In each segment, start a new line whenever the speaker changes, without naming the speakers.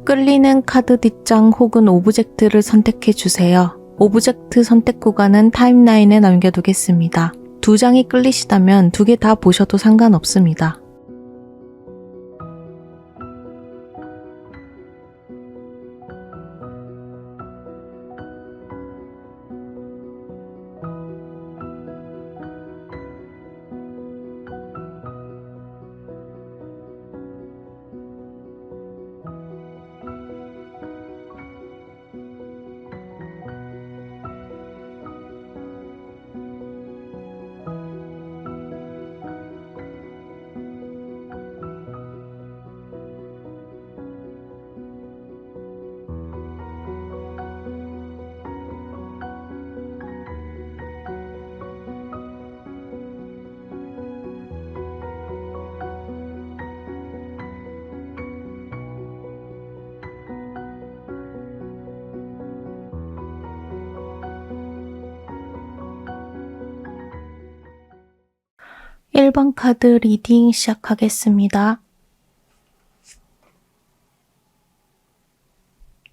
끌리는 카드 뒷장 혹은 오브젝트를 선택해주세요. 오브젝트 선택 구간은 타임라인에 남겨두겠습니다. 2장이 끌리시다면 2개 다 보셔도 상관없습니다. 일 번 카드 리딩 시작하겠습니다.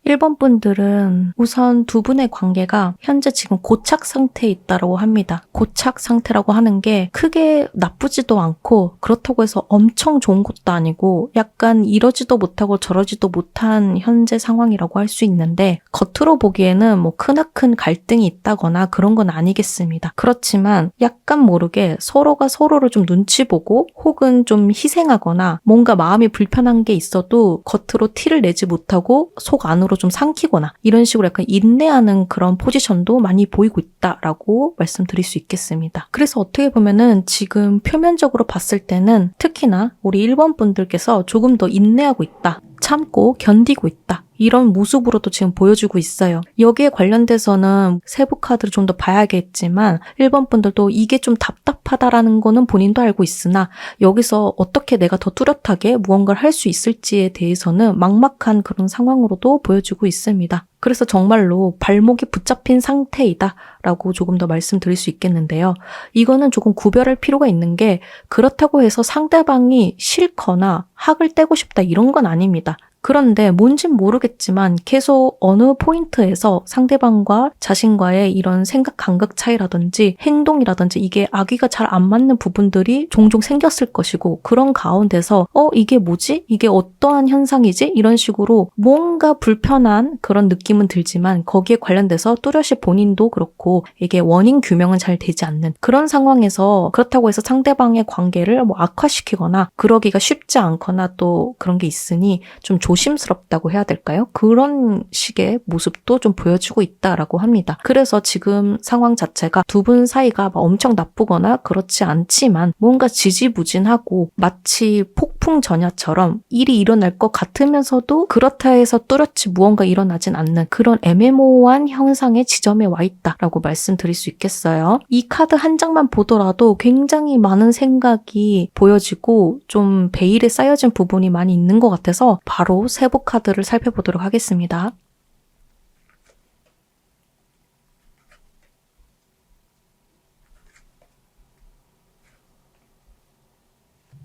1번 분들은 우선 2분의 관계가 현재 지금 고착 상태에 있다고 합니다. 고착 상태라고 하는 게 크게 나쁘지도 않고 그렇다고 해서 엄청 좋은 것도 아니고 약간 이러지도 못하고 저러지도 못한 현재 상황이라고 할 수 있는데 겉으로 보기에는 뭐 크나큰 갈등이 있다거나 그런 건 아니겠습니다. 그렇지만 약간 모르게 서로가 서로를 좀 눈치 보고 혹은 좀 희생하거나 뭔가 마음이 불편한 게 있어도 겉으로 티를 내지 못하고 속 안으로 좀 삼키거나 이런 식으로 약간 인내하는 그런 포지션도 많이 보이고 있다라고 말씀드릴 수 있겠습니다. 그래서 어떻게 보면은 지금 표면적으로 봤을 때는 특히나 우리 1번 분들께서 조금 더 인내하고 있다. 참고 견디고 있다. 이런 모습으로도 지금 보여주고 있어요. 여기에 관련돼서는 세부 카드를 좀 더 봐야겠지만 1번 분들도 이게 좀 답답하다라는 거는 본인도 알고 있으나 여기서 어떻게 내가 더 뚜렷하게 무언가를 할 수 있을지에 대해서는 막막한 그런 상황으로도 보여주고 있습니다. 그래서 정말로 발목이 붙잡힌 상태이다 라고 조금 더 말씀드릴 수 있겠는데요. 이거는 조금 구별할 필요가 있는 게 그렇다고 해서 상대방이 싫거나 학을 떼고 싶다 이런 건 아닙니다. 그런데 뭔진 모르겠지만 계속 어느 포인트에서 상대방과 자신과의 이런 생각 감각 차이라든지 행동이라든지 이게 아기가 잘 안 맞는 부분들이 종종 생겼을 것이고 그런 가운데서 이게 뭐지? 이게 어떠한 현상이지? 이런 식으로 뭔가 불편한 그런 느낌은 들지만 거기에 관련돼서 뚜렷이 본인도 그렇고 이게 원인 규명은 잘 되지 않는 그런 상황에서 그렇다고 해서 상대방의 관계를 뭐 악화시키거나 그러기가 쉽지 않거나 또 그런 게 있으니 좀 조심스럽다고 해야 될까요? 그런 식의 모습도 좀 보여주고 있다라고 합니다. 그래서 지금 상황 자체가 2분 사이가 막 엄청 나쁘거나 그렇지 않지만 뭔가 지지부진하고 마치 폭풍 전야처럼 일이 일어날 것 같으면서도 그렇다 해서 뚜렷이 무언가 일어나진 않는 그런 애매모호한 형상의 지점에 와 있다라고 말씀드릴 수 있겠어요. 이 카드 한 장만 보더라도 굉장히 많은 생각이 보여지고 좀 베일에 쌓여진 부분이 많이 있는 것 같아서 바로 세부 카드를 살펴보도록 하겠습니다.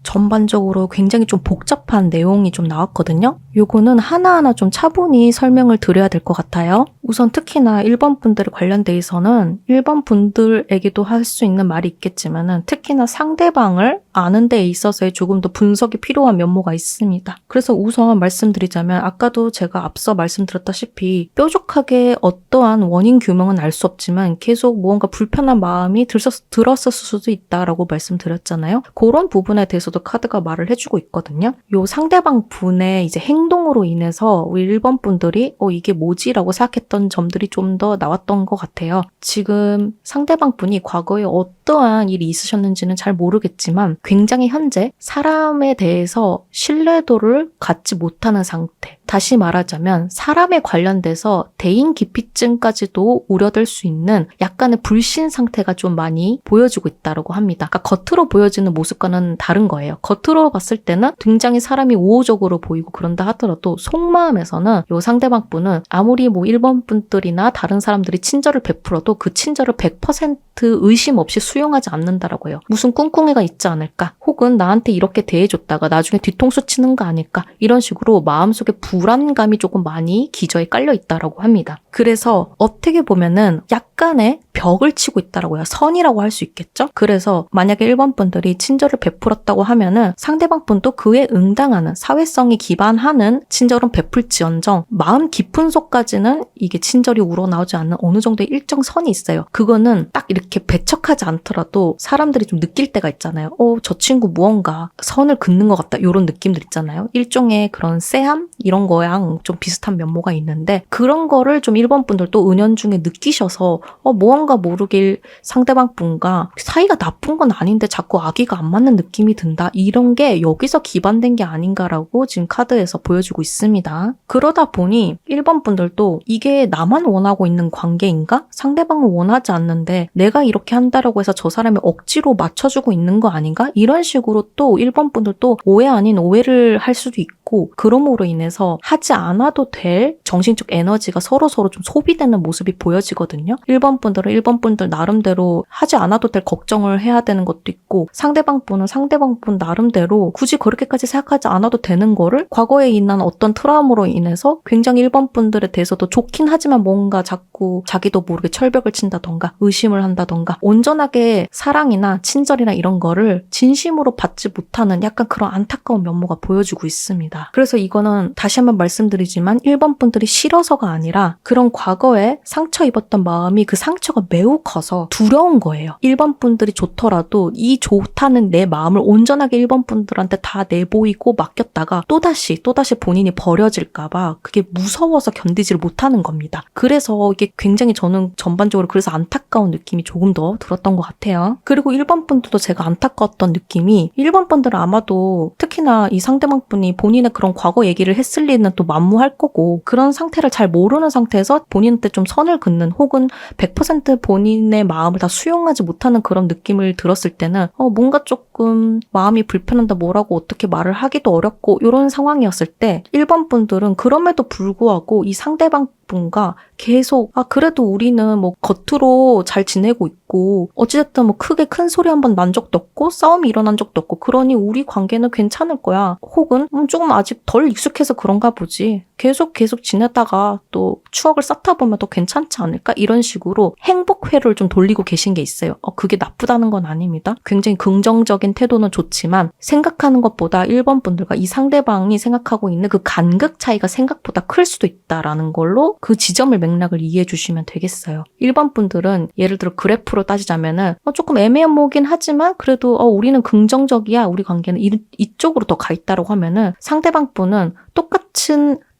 전반적으로 굉장히 좀 복잡한 내용이 좀 나왔거든요. 요거는 하나하나 좀 차분히 설명을 드려야 될 것 같아요. 우선 특히나 1번 분들에 관련돼서는 1번 분들에게도 할 수 있는 말이 있겠지만은 특히나 상대방을 아는 데 있어서의 조금 더 분석이 필요한 면모가 있습니다. 그래서 우선 말씀드리자면 아까도 제가 앞서 말씀드렸다시피 뾰족하게 어떠한 원인 규명은 알 수 없지만 계속 무언가 불편한 마음이 들었을 수도 있다라고 말씀드렸잖아요. 그런 부분에 대해서도 카드가 말을 해주고 있거든요. 요 상대방 분의 이제 행동으로 인해서 우리 1번 분들이 이게 뭐지? 라고 생각했던 점들이 좀 더 나왔던 것 같아요. 지금 상대방 분이 과거에 어떠한 일이 있으셨는지는 잘 모르겠지만 굉장히 현재 사람에 대해서 신뢰도를 갖지 못하는 상태. 다시 말하자면 사람에 관련돼서 대인기피증까지도 우려될 수 있는 약간의 불신 상태가 좀 많이 보여지고 있다고 합니다. 그러니까 겉으로 보여지는 모습과는 다른 거예요. 겉으로 봤을 때는 굉장히 사람이 우호적으로 보이고 그런다 하더라도 속마음에서는 이 상대방 분은 아무리 뭐 1번 분들이나 다른 사람들이 친절을 베풀어도 그 친절을 100% 의심 없이 수용하지 않는다라고 해요. 무슨 꿍꿍이가 있지 않을까? 혹은 나한테 이렇게 대해줬다가 나중에 뒤통수 치는 거 아닐까? 이런 식으로 마음속에 불안감이 조금 많이 기저에 깔려 있다라고 합니다. 그래서 어떻게 보면은 약간의 벽을 치고 있다라고 해요. 선이라고 할 수 있겠죠? 그래서 만약에 1번 분들이 친절을 베풀었다고 하면은 상대방 분도 그에 응당하는 사회성이 기반하는 친절은 베풀지언정 마음 깊은 속까지는 이게 친절이 우러나오지 않는 어느 정도의 일정 선이 있어요. 그거는 딱 이렇게 배척하지 않더라도 사람들이 좀 느낄 때가 있잖아요. 저 친구 무언가 선을 긋는 것 같다. 이런 느낌들 있잖아요. 일종의 그런 쎄함? 이런 거랑 좀 비슷한 면모가 있는데 그런 거를 좀 1번 분들도 은연중에 느끼셔서 무언가 모르길 상대방 분과 사이가 나쁜 건 아닌데 자꾸 아기가 안 맞는 느낌이 든다. 이런 게 여기서 기반된 게 아닌가라고 지금 카드에서 보여주고 있습니다. 그러다 보니 1번 분들도 이게 나만 원하고 있는 관계인가? 상대방은 원하지 않는데 내가 이렇게 한다라고 해서 저 사람이 억지로 맞춰주고 있는 거 아닌가? 이런 식으로 또 1번 분들도 오해 아닌 오해를 할 수도 있고 그럼으로 인해서 하지 않아도 될 정신적 에너지가 서로서로 좀 소비되는 모습이 보여지거든요. 1번 분들은 1번 분들 나름대로 하지 않아도 될 걱정을 해야 되는 것도 있고 상대방 분은 상대방 분 나름대로 굳이 그렇게까지 생각하지 않아도 되는 거를 과거에 있는 어떤 트라우마로 인해서 굉장히 1번 분들에 대해서도 좋긴 하지만 뭔가 자꾸 자기도 모르게 철벽을 친다던가 의심을 한다던가 온전하게 사랑이나 친절이나 이런 거를 진심으로 받지 못하는 약간 그런 안타까운 면모가 보여주고 있습니다. 그래서 이거는 다시 한번 말씀드리지만 1번 분들이 싫어서가 아니라 그런 과거에 상처 입었던 마음이 그 상처가 매우 커서 두려운 거예요. 1번 분들이 좋더라도 이 좋다는 내 마음을 온전하게 1번 분들한테 다 내보이고 맡겼다가 또다시 본인이 버려질까봐 그게 무서워서 견디지를 못하는 겁니다. 그래서 이게 굉장히 저는 전반적으로 그래서 안타까운 느낌이 조금 더 들었던 것 같아요. 그리고 1번 분들도 제가 안타까웠던 느낌이 1번 분들은 아마도 특히나 이 상대방 분이 본인의 그런 과거 얘기를 했을 리는 또 만무할 거고 그런 상태를 잘 모르는 상태에서 본인한테 좀 선을 긋는 혹은 100% 본인의 마음을 다 수용하지 못하는 그런 느낌을 들었을 때는 뭔가 조금 마음이 불편한다 뭐라고 어떻게 말을 하기도 어렵고 이런 상황이었을 때 1번 분들은 그럼에도 불구하고 이 상대방 분과 계속 그래도 우리는 뭐 겉으로 잘 지내고 있고 어찌됐든 뭐 크게 큰 소리 한번 난 적도 없고 싸움이 일어난 적도 없고 그러니 우리 관계는 괜찮을 거야. 혹은 조금 아직 덜 익숙해서 그런가 보지. 계속 지내다가 또 추억을 쌓다 보면 또 괜찮지 않을까? 이런 식으로 행복회로를 좀 돌리고 계신 게 있어요. 그게 나쁘다는 건 아닙니다. 굉장히 긍정적인 태도는 좋지만 생각하는 것보다 1번 분들과 이 상대방이 생각하고 있는 그 간극 차이가 생각보다 클 수도 있다라는 걸로 그 지점을 맥락을 이해해 주시면 되겠어요. 1번 분들은 예를 들어 그래프로 따지자면은 조금 애매모호긴 하지만 그래도 우리는 긍정적이야. 우리 관계는 이쪽으로 더 가 있다라고 하면은 상대방 분은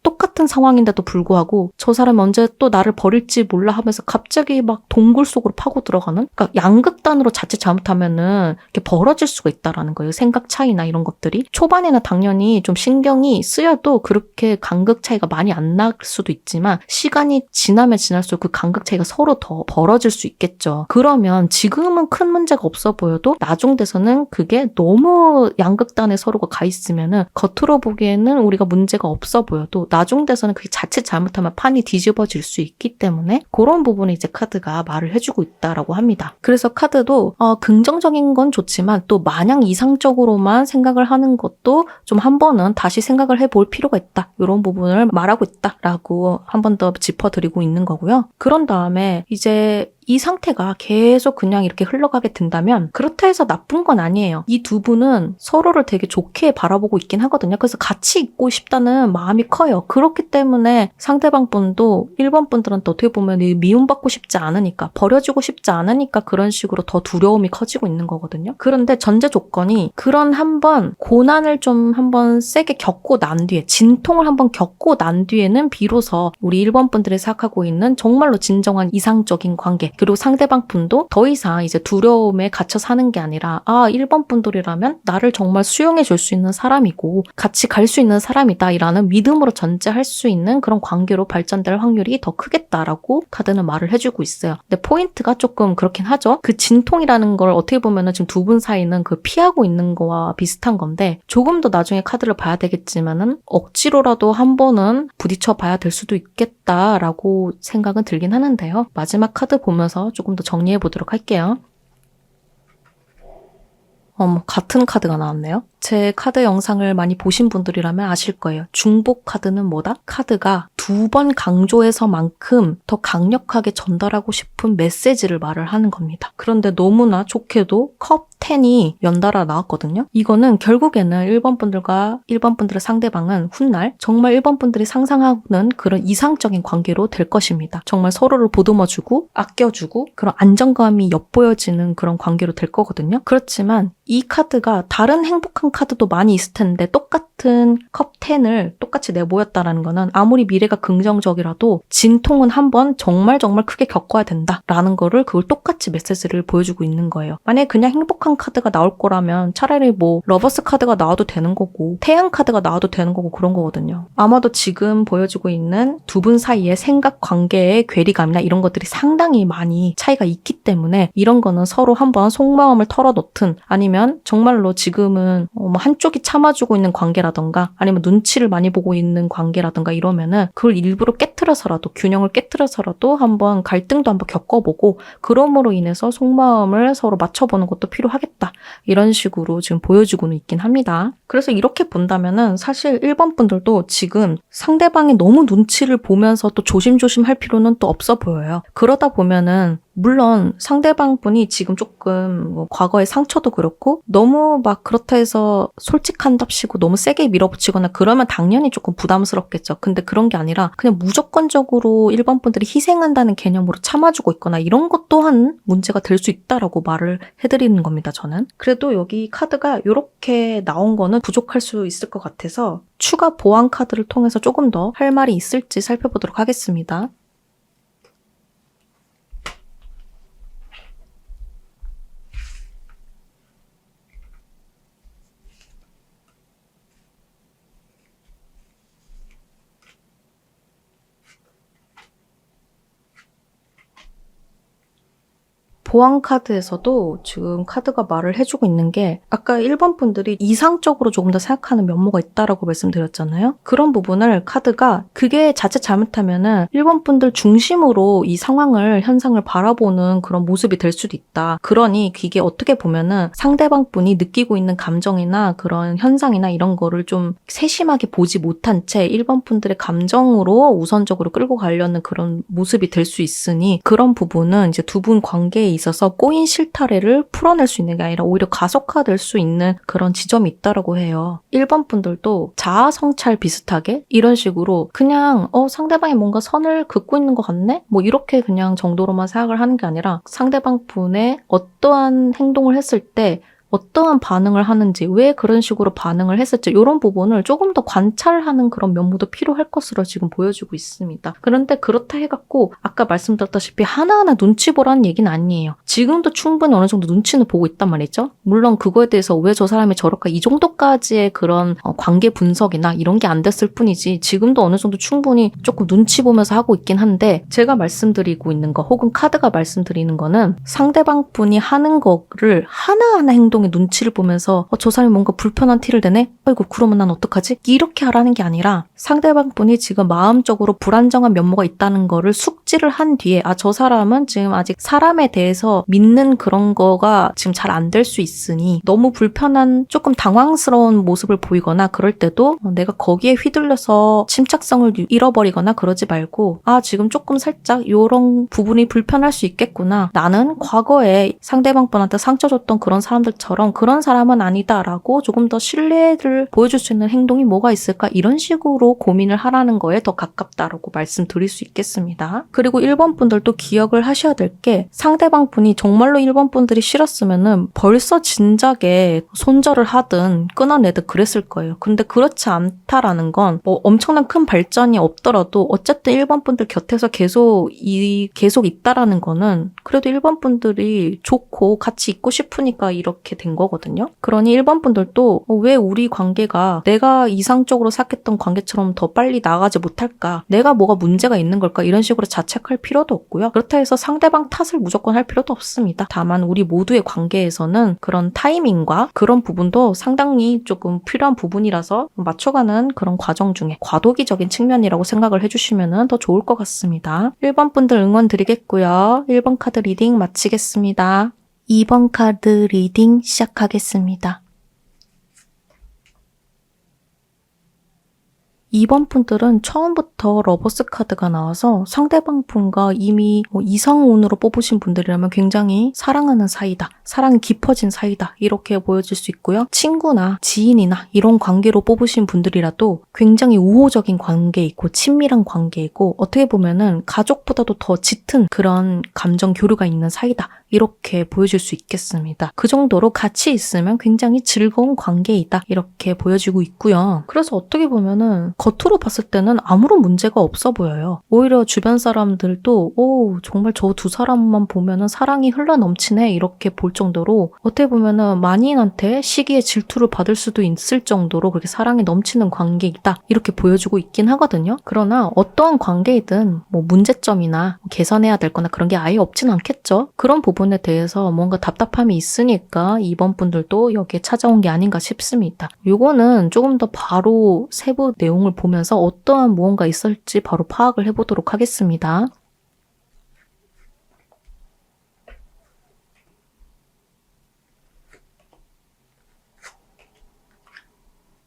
똑같은 상황인데도 불구하고 저 사람이 언제 또 나를 버릴지 몰라 하면서 갑자기 막 동굴 속으로 파고 들어가는? 그러니까 양극단으로 자칫 잘못하면은 이렇게 벌어질 수가 있다라는 거예요. 생각 차이나 이런 것들이. 초반에는 당연히 좀 신경이 쓰여도 그렇게 간극 차이가 많이 안 날 수도 있지만 시간이 지나면 지날수록 그 간극 차이가 서로 더 벌어질 수 있겠죠. 그러면 지금은 큰 문제가 없어 보여도 나중 돼서는 그게 너무 양극단에 서로가 가 있으면은 겉으로 보기에는 우리가 문제가 없어 보여도 나중 돼서는 그게 자칫 잘못하면 판이 뒤집어질 수 있기 때문에 그런 부분에 이제 카드가 말을 해주고 있다라고 합니다. 그래서 카드도 긍정적인 건 좋지만 또 마냥 이상적으로만 생각을 하는 것도 좀 한 번은 다시 생각을 해볼 필요가 있다. 이런 부분을 말하고 있다라고 한 번 더 짚어드리고 있는 거고요. 그런 다음에 이제 이 상태가 계속 그냥 이렇게 흘러가게 된다면 그렇다 해서 나쁜 건 아니에요. 이 두 분은 서로를 되게 좋게 바라보고 있긴 하거든요. 그래서 같이 있고 싶다는 마음이 커요. 그렇기 때문에 상대방 분도 1번 분들한테 어떻게 보면 미움받고 싶지 않으니까 버려지고 싶지 않으니까 그런 식으로 더 두려움이 커지고 있는 거거든요. 그런데 전제 조건이 그런 한번 고난을 좀 한번 세게 겪고 난 뒤에 진통을 한번 겪고 난 뒤에는 비로소 우리 1번 분들이 생각하고 있는 정말로 진정한 이상적인 관계 그리고 상대방 분도 더 이상 이제 두려움에 갇혀 사는 게 아니라 1번 분들이라면 나를 정말 수용해 줄 수 있는 사람이고 같이 갈 수 있는 사람이다 이라는 믿음으로 전제할 수 있는 그런 관계로 발전될 확률이 더 크겠다라고 카드는 말을 해주고 있어요. 근데 포인트가 조금 그렇긴 하죠. 그 진통이라는 걸 어떻게 보면은 지금 두 분 사이는 그 피하고 있는 거와 비슷한 건데 조금 더 나중에 카드를 봐야 되겠지만은 억지로라도 한 번은 부딪혀 봐야 될 수도 있겠다라고 생각은 들긴 하는데요. 마지막 카드 보면서 조금 더 정리해 보도록 할게요. 같은 카드가 나왔네요. 제 카드 영상을 많이 보신 분들이라면 아실 거예요. 중복 카드는 뭐다? 카드가 2번 강조해서만큼 더 강력하게 전달하고 싶은 메시지를 말을 하는 겁니다. 그런데 너무나 좋게도 컵 10이 연달아 나왔거든요. 이거는 결국에는 1번 분들의 상대방은 훗날 정말 1번 분들이 상상하는 그런 이상적인 관계로 될 것입니다. 정말 서로를 보듬어주고 아껴주고 그런 안정감이 엿보여지는 그런 관계로 될 거거든요. 그렇지만 이 카드가 다른 행복한 카드도 많이 있을 텐데 똑같은 컵 10을 똑같이 내보였다라는 거는 아무리 미래가 긍정적이라도 진통은 한번 정말 크게 겪어야 된다라는 거를 그걸 똑같이 메시지를 보여주고 있는 거예요. 만약에 그냥 행복한 카드가 나올 거라면 차라리 뭐 러버스 카드가 나와도 되는 거고 태양 카드가 나와도 되는 거고 그런 거거든요. 아마도 지금 보여주고 있는 두 분 사이의 생각 관계의 괴리감이나 이런 것들이 상당히 많이 차이가 있기 때문에 이런 거는 서로 한번 속마음을 털어놓든 아니면 정말로 지금은 한쪽이 참아주고 있는 관계라던가 아니면 눈치를 많이 보고 있는 관계라던가 이러면은 그걸 일부러 깨트려서라도 균형을 깨트려서라도 한번 갈등도 한번 겪어보고 그럼으로 인해서 속마음을 서로 맞춰보는 것도 필요하겠다. 이런 식으로 지금 보여주고는 있긴 합니다. 그래서 이렇게 본다면은 사실 1번 분들도 지금 상대방이 너무 눈치를 보면서 또 조심조심 할 필요는 또 없어 보여요. 그러다 보면은 물론 상대방 분이 지금 조금 과거의 상처도 그렇고 너무 막 그렇다 해서 솔직한답시고 너무 세게 밀어붙이거나 그러면 당연히 조금 부담스럽겠죠. 근데 그런 게 아니라 그냥 무조건적으로 1번 분들이 희생한다는 개념으로 참아주고 있거나 이런 것 또한 문제가 될 수 있다라고 말을 해드리는 겁니다, 저는. 그래도 여기 카드가 이렇게 나온 거는 부족할 수 있을 것 같아서 추가 보완 카드를 통해서 조금 더 할 말이 있을지 살펴보도록 하겠습니다. 보안 카드에서도 지금 카드가 말을 해주고 있는 게 아까 1번 분들이 이상적으로 조금 더 생각하는 면모가 있다라고 말씀드렸잖아요. 그런 부분을 카드가 그게 자칫 잘못하면은 1번 분들 중심으로 이 상황을 현상을 바라보는 그런 모습이 될 수도 있다. 그러니 이게 어떻게 보면은 상대방 분이 느끼고 있는 감정이나 그런 현상이나 이런 거를 좀 세심하게 보지 못한 채 1번 분들의 감정으로 우선적으로 끌고 가려는 그런 모습이 될 수 있으니 그런 부분은 이제 두 분 관계에 있어서 꼬인 실타래를 풀어낼 수 있는 게 아니라 오히려 가속화될 수 있는 그런 지점이 있다라고 해요. 1번 분들도 자아 성찰 비슷하게 이런 식으로 그냥 상대방이 뭔가 선을 긋고 있는 것 같네? 뭐 이렇게 그냥 정도로만 생각을 하는 게 아니라 상대방 분의 어떠한 행동을 했을 때 어떠한 반응을 하는지, 왜 그런 식으로 반응을 했을지 이런 부분을 조금 더 관찰하는 그런 면모도 필요할 것으로 지금 보여주고 있습니다. 그런데 그렇다 해갖고 아까 말씀드렸다시피 하나하나 눈치 보라는 얘기는 아니에요. 지금도 충분히 어느 정도 눈치는 보고 있단 말이죠. 물론 그거에 대해서 왜 저 사람이 저럴까 이 정도까지의 그런 관계 분석이나 이런 게 안 됐을 뿐이지 지금도 어느 정도 충분히 조금 눈치 보면서 하고 있긴 한데 제가 말씀드리고 있는 거 혹은 카드가 말씀드리는 거는 상대방 분이 하는 거를 하나하나 행동에 눈치를 보면서 저 사람이 뭔가 불편한 티를 내네? 아이고 그러면 난 어떡하지? 이렇게 하라는 게 아니라 상대방 분이 지금 마음적으로 불안정한 면모가 있다는 거를 숙지를 한 뒤에 저 사람은 지금 아직 사람에 대해서 믿는 그런 거가 지금 잘 안 될 수 있으니 너무 불편한 조금 당황스러운 모습을 보이거나 그럴 때도 내가 거기에 휘둘려서 침착성을 잃어버리거나 그러지 말고 지금 조금 살짝 이런 부분이 불편할 수 있겠구나. 나는 과거에 상대방 분한테 상처 줬던 그런 사람들처럼 그런 사람은 아니다라고 조금 더 신뢰를 보여줄 수 있는 행동이 뭐가 있을까 이런 식으로 고민을 하라는 거에 더 가깝다라고 말씀드릴 수 있겠습니다. 그리고 1번 분들도 기억을 하셔야 될 게 상대방 분이 정말로 1번 분들이 싫었으면은 벌써 진작에 손절을 하든 끊어내든 그랬을 거예요. 근데 그렇지 않다라는 건 뭐 엄청난 큰 발전이 없더라도 어쨌든 1번 분들 곁에서 계속 있다라는 거는 그래도 1번 분들이 좋고 같이 있고 싶으니까 이렇게 된 거거든요. 그러니 1번 분들도 왜 우리 관계가 내가 이상적으로 생각했던 관계처럼 더 빨리 나가지 못할까? 내가 뭐가 문제가 있는 걸까? 이런 식으로 자책할 필요도 없고요. 그렇다 해서 상대방 탓을 무조건 할 필요도 없습니다. 다만 우리 모두의 관계에서는 그런 타이밍과 그런 부분도 상당히 조금 필요한 부분이라서 맞춰가는 그런 과정 중에 과도기적인 측면이라고 생각을 해주시면 더 좋을 것 같습니다. 1번 분들 응원 드리겠고요. 1번 카드 리딩 마치겠습니다. 2번 카드 리딩 시작하겠습니다. 2번 분들은 처음부터 러버스 카드가 나와서 상대방 분과 이미 이성운으로 뽑으신 분들이라면 굉장히 사랑하는 사이다, 사랑이 깊어진 사이다 이렇게 보여질 수 있고요. 친구나 지인이나 이런 관계로 뽑으신 분들이라도 굉장히 우호적인 관계이고 친밀한 관계이고 어떻게 보면은 가족보다도 더 짙은 그런 감정 교류가 있는 사이다 이렇게 보여질 수 있겠습니다. 그 정도로 같이 있으면 굉장히 즐거운 관계이다 이렇게 보여지고 있고요. 그래서 어떻게 보면은 겉으로 봤을 때는 아무런 문제가 없어 보여요. 오히려 주변 사람들도 정말 저 두 사람만 보면은 사랑이 흘러넘치네 이렇게 볼 정도로 어떻게 보면은 만인한테 시기에 질투를 받을 수도 있을 정도로 그렇게 사랑이 넘치는 관계이다 이렇게 보여주고 있긴 하거든요. 그러나 어떠한 관계이든 뭐 문제점이나 개선해야 될 거나 그런 게 아예 없진 않겠죠. 그런 부분에 대해서 뭔가 답답함이 있으니까 이번 분들도 여기에 찾아온 게 아닌가 싶습니다. 요거는 조금 더 바로 세부 내용을 보면서 어떠한 무언가 있을지 바로 파악을 해보도록 하겠습니다.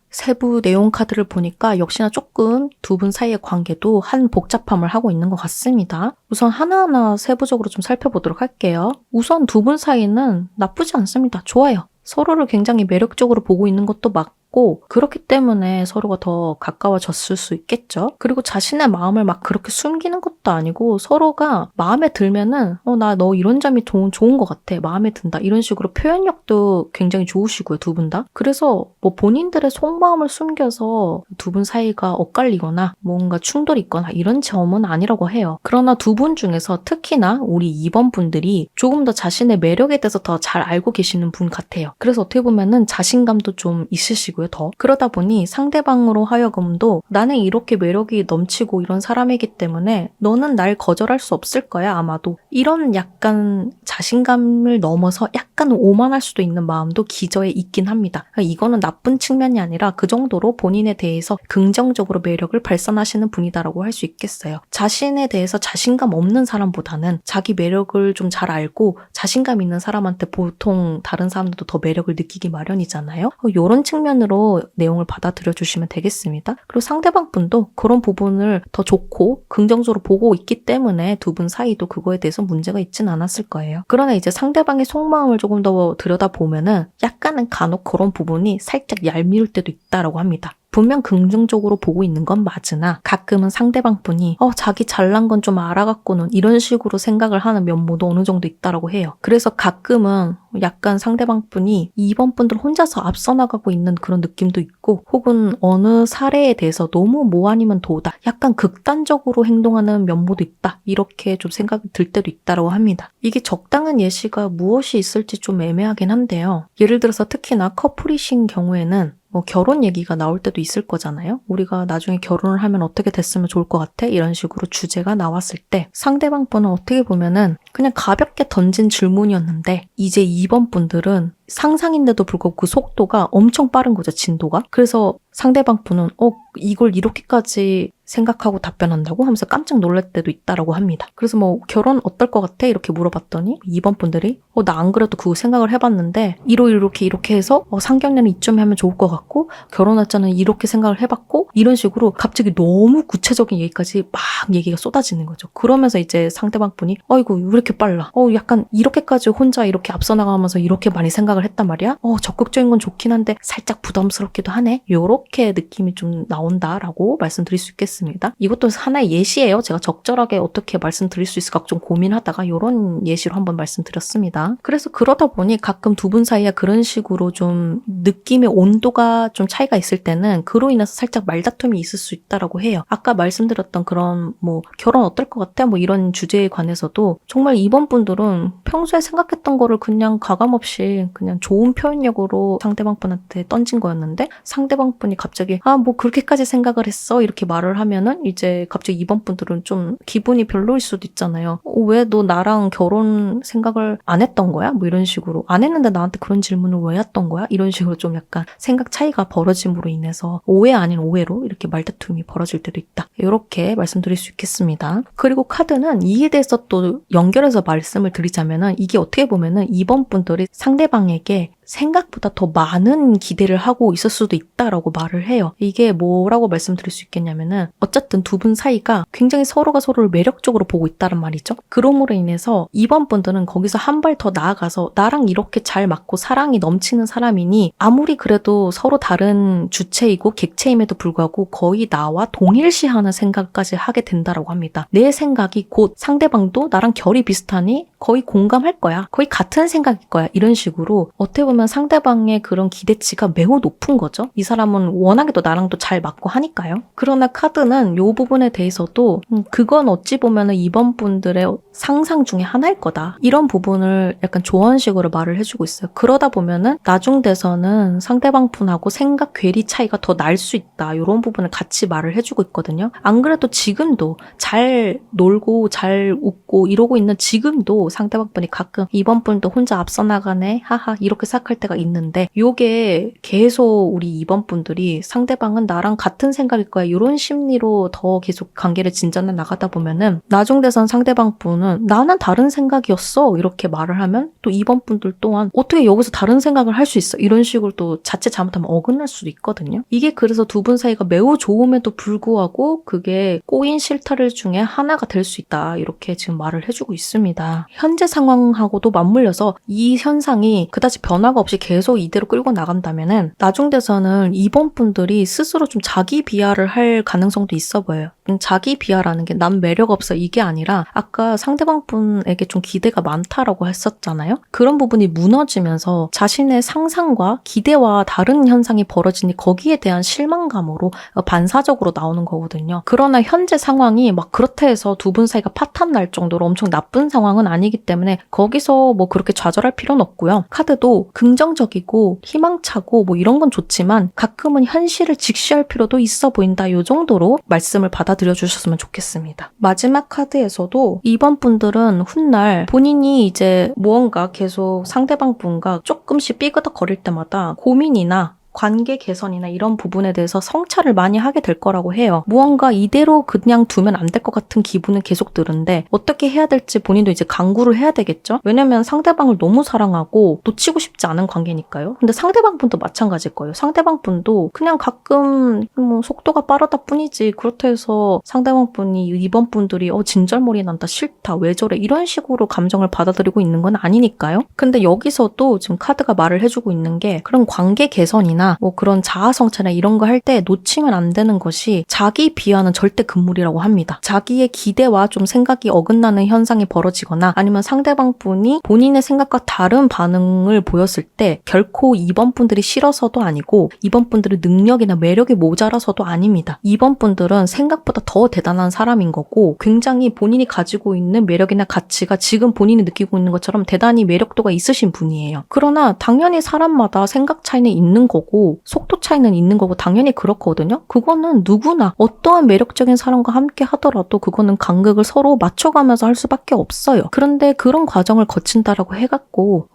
세부 내용 카드를 보니까 역시나 조금 두 분 사이의 관계도 한 복잡함을 하고 있는 것 같습니다. 우선 하나하나 세부적으로 좀 살펴보도록 할게요. 우선 두 분 사이는 나쁘지 않습니다. 좋아요. 서로를 굉장히 매력적으로 보고 있는 것도 맞고 그렇기 때문에 서로가 더 가까워졌을 수 있겠죠. 그리고 자신의 마음을 막 그렇게 숨기는 것도 아니고 서로가 마음에 들면은 나 너 이런 점이 좋은 것 같아. 마음에 든다. 이런 식으로 표현력도 굉장히 좋으시고요. 두 분 다. 그래서 뭐 본인들의 속마음을 숨겨서 두 분 사이가 엇갈리거나 뭔가 충돌이 있거나 이런 점은 아니라고 해요. 그러나 두 분 중에서 특히나 우리 2번 분들이 조금 더 자신의 매력에 대해서 더 잘 알고 계시는 분 같아요. 그래서 어떻게 보면은 자신감도 좀 있으시고요. 더 그러다 보니 상대방으로 하여금도 나는 이렇게 매력이 넘치고 이런 사람이기 때문에 너는 날 거절할 수 없을 거야 아마도 이런 약간 자신감을 넘어서 약간 오만할 수도 있는 마음도 기저에 있긴 합니다. 그러니까 이거는 나쁜 측면이 아니라 그 정도로 본인에 대해서 긍정적으로 매력을 발산하시는 분이다라고 할 수 있겠어요. 자신에 대해서 자신감 없는 사람보다는 자기 매력을 좀 잘 알고 자신감 있는 사람한테 보통 다른 사람들도 더 매력을 느끼기 마련이잖아요. 이런 측면으로 내용을 받아들여 주시면 되겠습니다. 그리고 상대방 분도 그런 부분을 더 좋고 긍정적으로 보고 있기 때문에 두 분 사이도 그거에 대해서 문제가 있진 않았을 거예요. 그러나 이제 상대방의 속마음을 조금 더 들여다보면은 약간은 간혹 그런 부분이 살짝 얄미울 때도 있다라고 합니다. 분명 긍정적으로 보고 있는 건 맞으나 가끔은 상대방 분이 자기 잘난 건 좀 알아갖고는 이런 식으로 생각을 하는 면모도 어느 정도 있다라고 해요. 그래서 가끔은 약간 상대방 분이 2번 분들 혼자서 앞서 나가고 있는 그런 느낌도 있고 혹은 어느 사례에 대해서 너무 뭐 아니면 도다 약간 극단적으로 행동하는 면모도 있다 이렇게 좀 생각이 들 때도 있다라고 합니다. 이게 적당한 예시가 무엇이 있을지 좀 애매하긴 한데요. 예를 들어서 특히나 커플이신 경우에는 결혼 얘기가 나올 때도 있을 거잖아요. 우리가 나중에 결혼을 하면 어떻게 됐으면 좋을 것 같아? 이런 식으로 주제가 나왔을 때 상대방 분은 어떻게 보면은 그냥 가볍게 던진 질문이었는데 이제 2번 분들은 상상인데도 불구하고 그 속도가 엄청 빠른 거죠, 진도가. 그래서 상대방 분은 이걸 이렇게까지 생각하고 답변한다고 하면서 깜짝 놀랄 때도 있다라고 합니다. 그래서 결혼 어떨 것 같아? 이렇게 물어봤더니 2번 분들이 나 안 그래도 그거 생각을 해봤는데 이렇게 해서 상견례는 이쯤에 하면 좋을 것 같고 결혼 날짜는 이렇게 생각을 해봤고 이런 식으로 갑자기 너무 구체적인 얘기까지 막 얘기가 쏟아지는 거죠. 그러면서 이제 상대방 분이 이거 왜 이렇게 빨라? 약간 이렇게까지 혼자 이렇게 앞서 나가면서 이렇게 많이 생각을 했단 말이야? 적극적인 건 좋긴 한데 살짝 부담스럽기도 하네? 요렇게 느낌이 좀 나온다라고 말씀드릴 수 있겠습니다. 이것도 하나의 예시예요. 제가 적절하게 어떻게 말씀드릴 수 있을까 좀 고민하다가 요런 예시로 한번 말씀드렸습니다. 그래서 그러다 보니 가끔 두 분 사이에 그런 식으로 좀 느낌의 온도가 좀 차이가 있을 때는 그로 인해서 살짝 말다툼이 있을 수 있다라고 해요. 아까 말씀드렸던 그런 결혼 어떨 것 같아? 이런 주제에 관해서도 정말 이번 분들은 평소에 생각했던 거를 그냥 가감없이 그냥 좋은 표현력으로 상대방 분한테 던진 거였는데 상대방 분이 분이 갑자기 뭐 그렇게까지 생각을 했어? 이렇게 말을 하면은 이제 갑자기 2번 분들은 좀 기분이 별로일 수도 있잖아요. 왜 너 나랑 결혼 생각을 안 했던 거야? 뭐 이런 식으로. 안 했는데 나한테 그런 질문을 왜 했던 거야? 이런 식으로 좀 약간 생각 차이가 벌어짐으로 인해서 오해 아닌 오해로 이렇게 말다툼이 벌어질 때도 있다. 이렇게 말씀드릴 수 있겠습니다. 그리고 카드는 이에 대해서 또 연결해서 말씀을 드리자면은 이게 어떻게 보면은 2번 분들이 상대방에게 생각보다 더 많은 기대를 하고 있을 수도 있다라고 말을 해요. 이게 뭐라고 말씀드릴 수 있겠냐면은 어쨌든 두 분 사이가 굉장히 서로가 서로를 매력적으로 보고 있다는 말이죠. 그럼으로 인해서 2번 분들은 거기서 한 발 더 나아가서 나랑 이렇게 잘 맞고 사랑이 넘치는 사람이니 아무리 그래도 서로 다른 주체이고 객체임에도 불구하고 거의 나와 동일시하는 생각까지 하게 된다라고 합니다. 내 생각이 곧 상대방도 나랑 결이 비슷하니 거의 공감할 거야. 거의 같은 생각일 거야. 이런 식으로 어떻게 보면 상대방의 그런 기대치가 매우 높은 거죠. 이 사람은 워낙에도 나랑도 잘 맞고 하니까요. 그러나 카드는 이 부분에 대해서도 그건 어찌 보면은 2번 분들의 상상 중에 하나일 거다. 이런 부분을 약간 조언식으로 말을 해주고 있어요. 그러다 보면은 나중 돼서는 상대방 분하고 생각 괴리 차이가 더 날 수 있다. 이런 부분을 같이 말을 해주고 있거든요. 안 그래도 지금도 잘 놀고 잘 웃고 이러고 있는 지금도 상대방 분이 가끔 2번 분도 혼자 앞서 나가네 하하 이렇게 생각할 때가 있는데 요게 계속 우리 2번 분들이 상대방은 나랑 같은 생각일 거야 이런 심리로 더 계속 관계를 진전해 나가다 보면은 나중 돼선 상대방 분은 나는 다른 생각이었어 이렇게 말을 하면 또 2번 분들 또한 어떻게 여기서 다른 생각을 할 수 있어 이런 식으로 또 자칫 잘못하면 어긋날 수도 있거든요. 이게 그래서 두 분 사이가 매우 좋음에도 불구하고 그게 꼬인 실타래 중에 하나가 될 수 있다 이렇게 지금 말을 해주고 있습니다. 현재 상황하고도 맞물려서 이 현상이 그다지 변화가 없이 계속 이대로 끌고 나간다면은 나중 돼서는 2번 분들이 스스로 좀 자기 비하를 할 가능성도 있어 보여요. 자기 비하라는 게 난 매력 없어 이게 아니라 아까 상대방 분에게 좀 기대가 많다라고 했었잖아요. 그런 부분이 무너지면서 자신의 상상과 기대와 다른 현상이 벌어지니 거기에 대한 실망감으로 반사적으로 나오는 거거든요. 그러나 현재 상황이 막 그렇다 해서 두 분 사이가 파탄 날 정도로 엄청 나쁜 상황은 아니기 때문에 거기서 뭐 그렇게 좌절할 필요는 없고요. 카드도 긍정적이고 희망차고 뭐 이런 건 좋지만 가끔은 현실을 직시할 필요도 있어 보인다. 이 정도로 말씀을 받아들여 주셨으면 좋겠습니다. 마지막 카드에서도 2번 분들은 훗날 본인이 이제 무언가 계속 상대방 분과 조금씩 삐그덕거릴 때마다 고민이나 관계 개선이나 이런 부분에 대해서 성찰을 많이 하게 될 거라고 해요. 무언가 이대로 그냥 두면 안 될 것 같은 기분은 계속 드는데 어떻게 해야 될지 본인도 이제 강구를 해야 되겠죠? 왜냐면 상대방을 너무 사랑하고 놓치고 싶지 않은 관계니까요. 근데 상대방 분도 마찬가지일 거예요. 상대방 분도 그냥 가끔 뭐 속도가 빠르다 뿐이지 그렇다 해서 상대방 분이 2번 분들이 진절머리 난다 싫다 왜 저래 이런 식으로 감정을 받아들이고 있는 건 아니니까요. 근데 여기서도 지금 카드가 말을 해주고 있는 게 그런 관계 개선이나 뭐 그런 자아 성찰이나 이런 거 할 때 놓치면 안 되는 것이 자기 비하는 절대 금물이라고 합니다. 자기의 기대와 좀 생각이 어긋나는 현상이 벌어지거나 아니면 상대방 분이 본인의 생각과 다른 반응을 보였을 때 결코 2번 분들이 싫어서도 아니고 2번 분들의 능력이나 매력이 모자라서도 아닙니다. 2번 분들은 생각보다 더 대단한 사람인 거고 굉장히 본인이 가지고 있는 매력이나 가치가 지금 본인이 느끼고 있는 것처럼 대단히 매력도가 있으신 분이에요. 그러나 당연히 사람마다 생각 차이는 있는 거고 속도 차이는 있는 거고 당연히 그렇거든요. 그거는 누구나 어떠한 매력적인 사람과 함께 하더라도 그거는 간극을 서로 맞춰가면서 할 수밖에 없어요. 그런데 그런 과정을 거친다라고 해갖고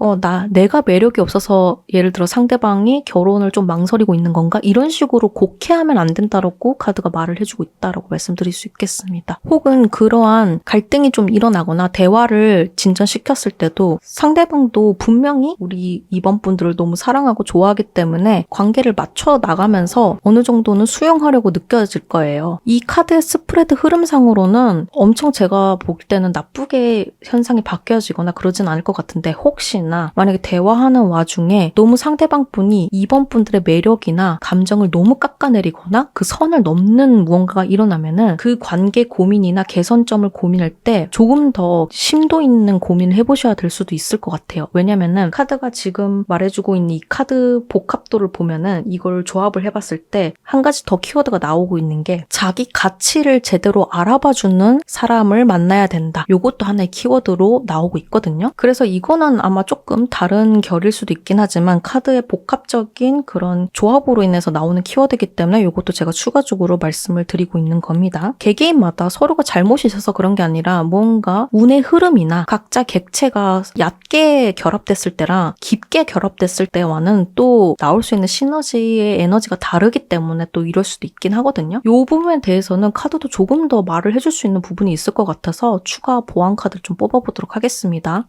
내가 매력이 없어서 예를 들어 상대방이 결혼을 좀 망설이고 있는 건가? 이런 식으로 곡해하면 안 된다라고 카드가 말을 해주고 있다라고 말씀드릴 수 있겠습니다. 혹은 그러한 갈등이 좀 일어나거나 대화를 진전시켰을 때도 상대방도 분명히 우리 2번 분들을 너무 사랑하고 좋아하기 때문에 관계를 맞춰 나가면서 어느 정도는 수용하려고 느껴질 거예요. 이 카드의 스프레드 흐름상으로는 엄청 제가 볼 때는 나쁘게 현상이 바뀌어지거나 그러진 않을 것 같은데 혹시나 만약에 대화하는 와중에 너무 상대방 분이 2번 분들의 매력이나 감정을 너무 깎아내리거나 그 선을 넘는 무언가가 일어나면은 그 관계 고민이나 개선점을 고민할 때 조금 더 심도 있는 고민을 해보셔야 될 수도 있을 것 같아요. 왜냐면은 카드가 지금 말해주고 있는 이 카드 복합도를 보면은 이걸 조합을 해봤을 때 한 가지 더 키워드가 나오고 있는 게 자기 가치를 제대로 알아봐주는 사람을 만나야 된다. 요것도 하나의 키워드로 나오고 있거든요. 그래서 이거는 아마 조금 다른 결일 수도 있긴 하지만 카드의 복합적인 그런 조합으로 인해서 나오는 키워드이기 때문에 요것도 제가 추가적으로 말씀을 드리고 있는 겁니다. 개개인마다 서로가 잘못이 있어서 그런 게 아니라 뭔가 운의 흐름이나 각자 객체가 얕게 결합됐을 때랑 깊게 결합됐을 때와는 또 나올 수 있는 시너지의 에너지가 다르기 때문에 또 이럴 수도 있긴 하거든요. 이 부분에 대해서는 카드도 조금 더 말을 해줄 수 있는 부분이 있을 것 같아서 추가 보완 카드를 좀 뽑아보도록 하겠습니다.